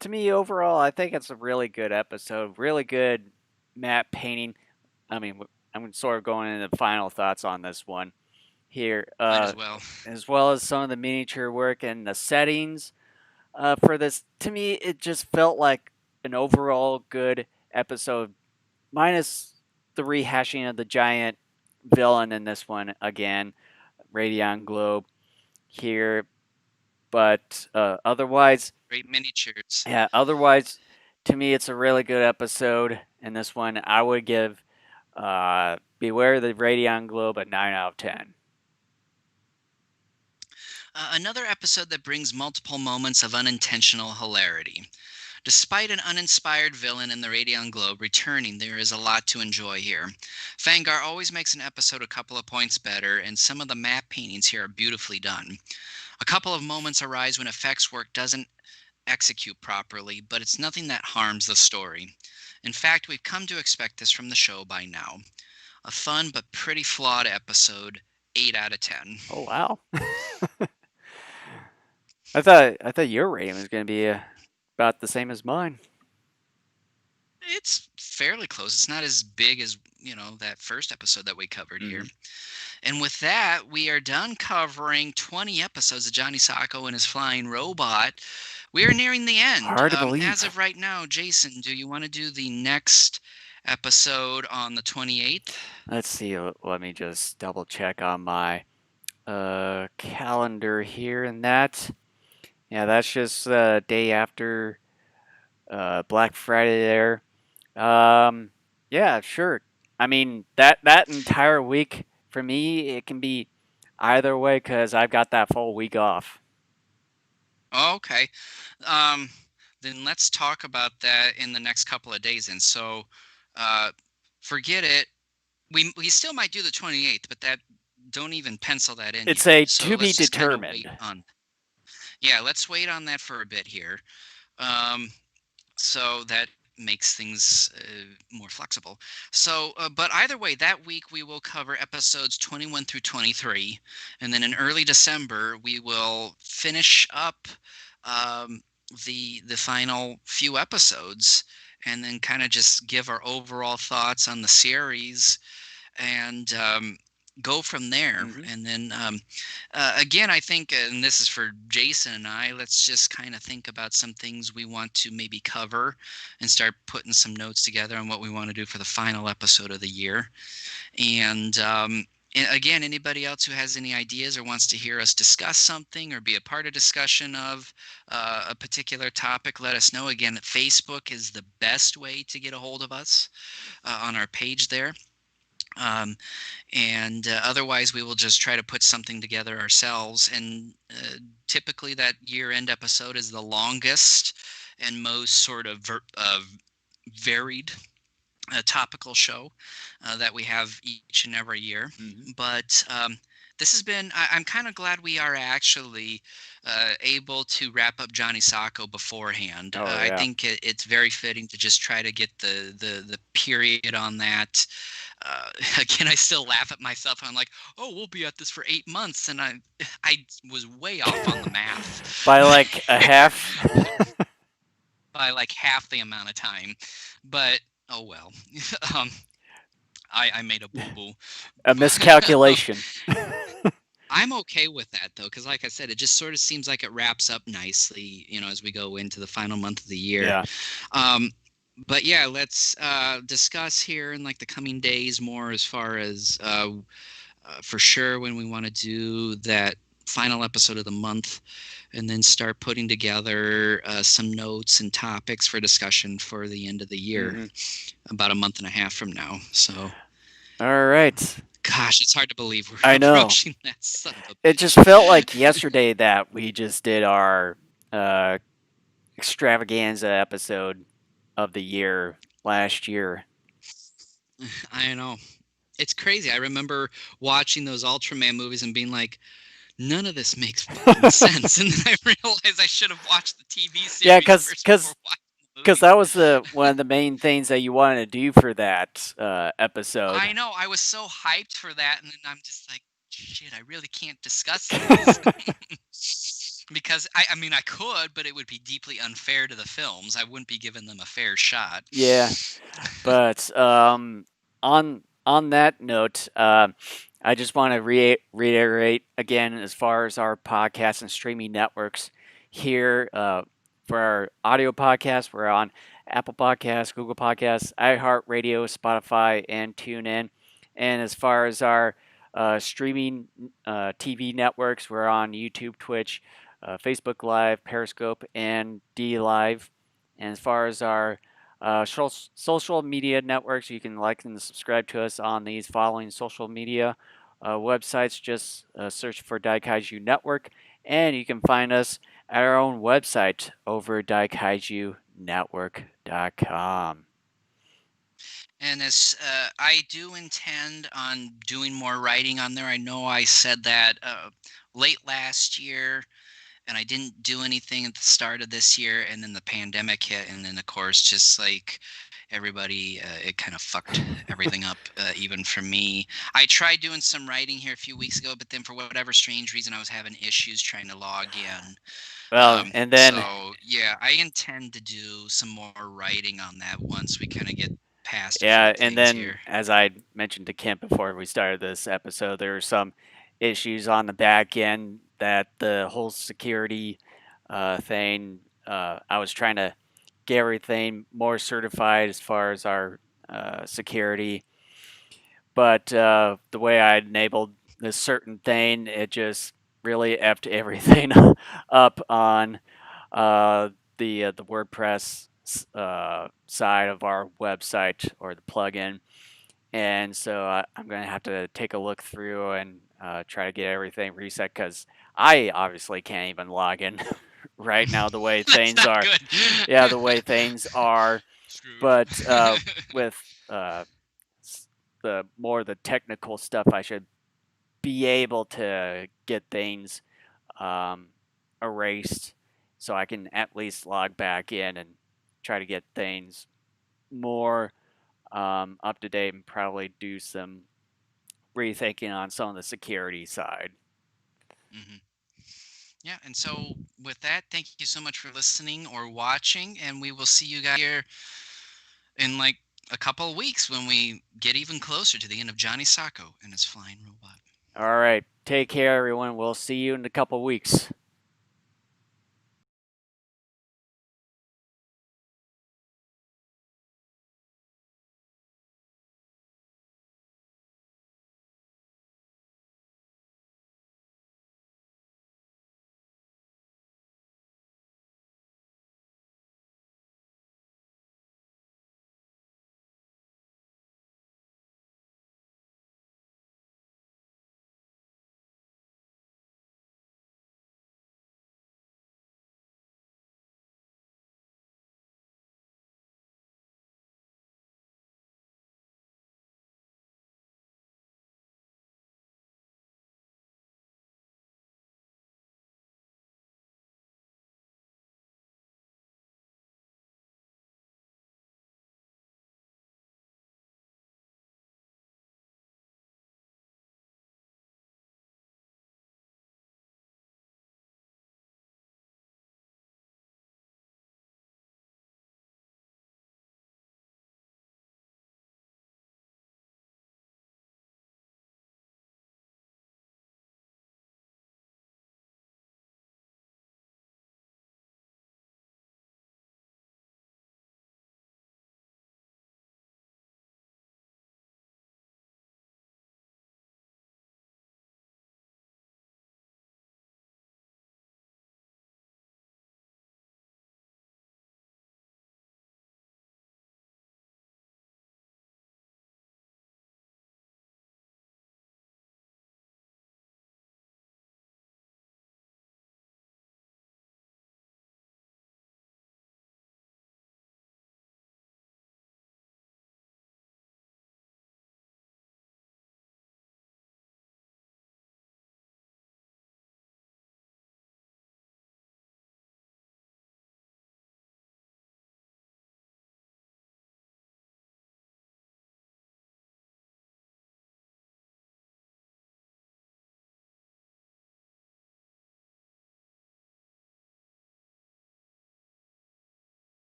Speaker 2: to me overall, I think it's a really good episode. Really good map painting. I mean, I'm sort of going into the final thoughts on this one here,
Speaker 1: Might as well.
Speaker 2: as well as some of the miniature work and the settings. For this, to me, it just felt like an overall good episode, minus the rehashing of the giant villain in this one again, Radion Globe here. But otherwise,
Speaker 1: Great miniatures.
Speaker 2: yeah, otherwise, to me, it's a really good episode. And this one, I would give Beware the Radion Globe a 9 out of 10.
Speaker 1: Another episode that brings multiple moments of unintentional hilarity. Despite an uninspired villain in the Radion Globe returning, there is a lot to enjoy here. Fangar always makes an episode a couple of points better, and some of the map paintings here are beautifully done. A couple of moments arise when effects work doesn't execute properly, but it's nothing that harms the story. In fact, we've come to expect this from the show by now. A fun but pretty flawed episode, 8 out of 10.
Speaker 2: Oh wow! I thought your rating was going to be about the same as mine.
Speaker 1: It's fairly close. It's not as big as, that first episode that we covered here. And with that, we are done covering 20 episodes of Johnny Sacco and his flying robot. We are nearing the end.
Speaker 2: Hard to believe.
Speaker 1: As of right now, Jason, do you want to do the next episode on the 28th?
Speaker 2: Let's see. Let me just double check on my calendar here, and that. Yeah, that's just the day after Black Friday there. Yeah, sure. I mean, that entire week, for me, it can be either way because I've got that full week off.
Speaker 1: Okay. Then let's talk about that in the next couple of days. And so forget it. We still might do the 28th, but don't even pencil that in
Speaker 2: It's
Speaker 1: yet.
Speaker 2: a
Speaker 1: So
Speaker 2: to be
Speaker 1: let's just kinda
Speaker 2: determined.
Speaker 1: wait on. Yeah, let's wait on that for a bit here. So that makes things more flexible. So, but either way, that week we will cover episodes 21 through 23, and then in early December we will finish up the final few episodes, and then kind of just give our overall thoughts on the series, and go from there. And then again, I think, and this is for Jason and I, let's just kind of think about some things we want to maybe cover and start putting some notes together on what we want to do for the final episode of the year. And again, anybody else who has any ideas or wants to hear us discuss something or be a part of discussion of a particular topic, let us know. Again, Facebook is the best way to get a hold of us on our page there. And otherwise, we will just try to put something together ourselves. And typically, that year-end episode is the longest and most sort of varied topical show that we have each and every year. But this has been, I'm kind of glad we are actually able to wrap up Johnny Sacco beforehand. I think it's very fitting to just try to get the period on that. Again, I still laugh at myself. I'm like, oh, we'll be at this for 8 months. And I was way off on the math.
Speaker 2: By like a half?
Speaker 1: By like half the amount of time. But, oh well. I made a boo-boo.
Speaker 2: A miscalculation.
Speaker 1: I'm okay with that though, because like I said, it just sort of seems like it wraps up nicely, as we go into the final month of the year.
Speaker 2: Yeah.
Speaker 1: Um, but yeah, let's discuss here in like the coming days more as far as for sure when we want to do that final episode of the month, and then start putting together some notes and topics for discussion for the end of the year,
Speaker 2: Hmm.
Speaker 1: about a month and a half from now. So,
Speaker 2: All right.
Speaker 1: gosh, it's hard to believe we're
Speaker 2: I know.
Speaker 1: approaching that son of a.
Speaker 2: It just felt like yesterday that we just did our uh, extravaganza episode of the year last year.
Speaker 1: I know. It's crazy. I remember watching those Ultraman movies and being like, none of this makes fucking sense. And then I realized I should have watched the TV
Speaker 2: Yeah,
Speaker 1: series
Speaker 2: because
Speaker 1: first before
Speaker 2: because
Speaker 1: watching the
Speaker 2: because
Speaker 1: movies.
Speaker 2: that was the one of the main things that you wanted to do for that episode.
Speaker 1: I know. I was so hyped for that. And then I'm just like, shit, I really can't discuss these. Because I mean, I could, but it would be deeply unfair to the films. I wouldn't be giving them a fair shot.
Speaker 2: Yeah, but on that note, I just want to reiterate again as far as our podcast and streaming networks here for our audio podcast, we're on Apple Podcasts, Google Podcasts, iHeartRadio, Spotify, and TuneIn. And as far as our streaming TV networks, we're on YouTube, Twitch, Facebook Live, Periscope, and D Live. And as far as our social media networks, you can like and subscribe to us on these following social media websites. Just search for Daikaiju Network, and you can find us at our own website over at daikaijunetwork.com.
Speaker 1: And as I do intend on doing more writing on there. I know I said that late last year, and I didn't do anything at the start of this year, and then the pandemic hit, and then of course, just like everybody, it kind of fucked everything up, even for me. I tried doing some writing here a few weeks ago, but then for whatever strange reason, I was having issues trying to log in.
Speaker 2: Well, and then
Speaker 1: So yeah, I intend to do some more writing on that once we kind of get past a few
Speaker 2: yeah, and
Speaker 1: things
Speaker 2: then
Speaker 1: here.
Speaker 2: as I mentioned to Kent before we started this episode, there are some issues on the back end that the whole security thing. I was trying to get everything more certified as far as our security, but the way I enabled this certain thing, it just really effed everything up on uh, the WordPress side of our website or the plugin, and so I'm gonna have to take a look through and try to get everything reset because I obviously can't even log in right now the way
Speaker 1: That's
Speaker 2: things
Speaker 1: not
Speaker 2: are.
Speaker 1: good.
Speaker 2: Yeah, the way things are,
Speaker 1: Screwed.
Speaker 2: but with the more the technical stuff, I should be able to get things um, erased so I can at least log back in and try to get things more up to date and probably do some rethinking on some of the security side.
Speaker 1: Hmm. Yeah, and so with that, thank you so much for listening or watching, and we will see you guys here in like a couple of weeks when we get even closer to the end of Johnny Sacco and his flying robot.
Speaker 2: All right. Take care, everyone. We'll see you in a couple weeks.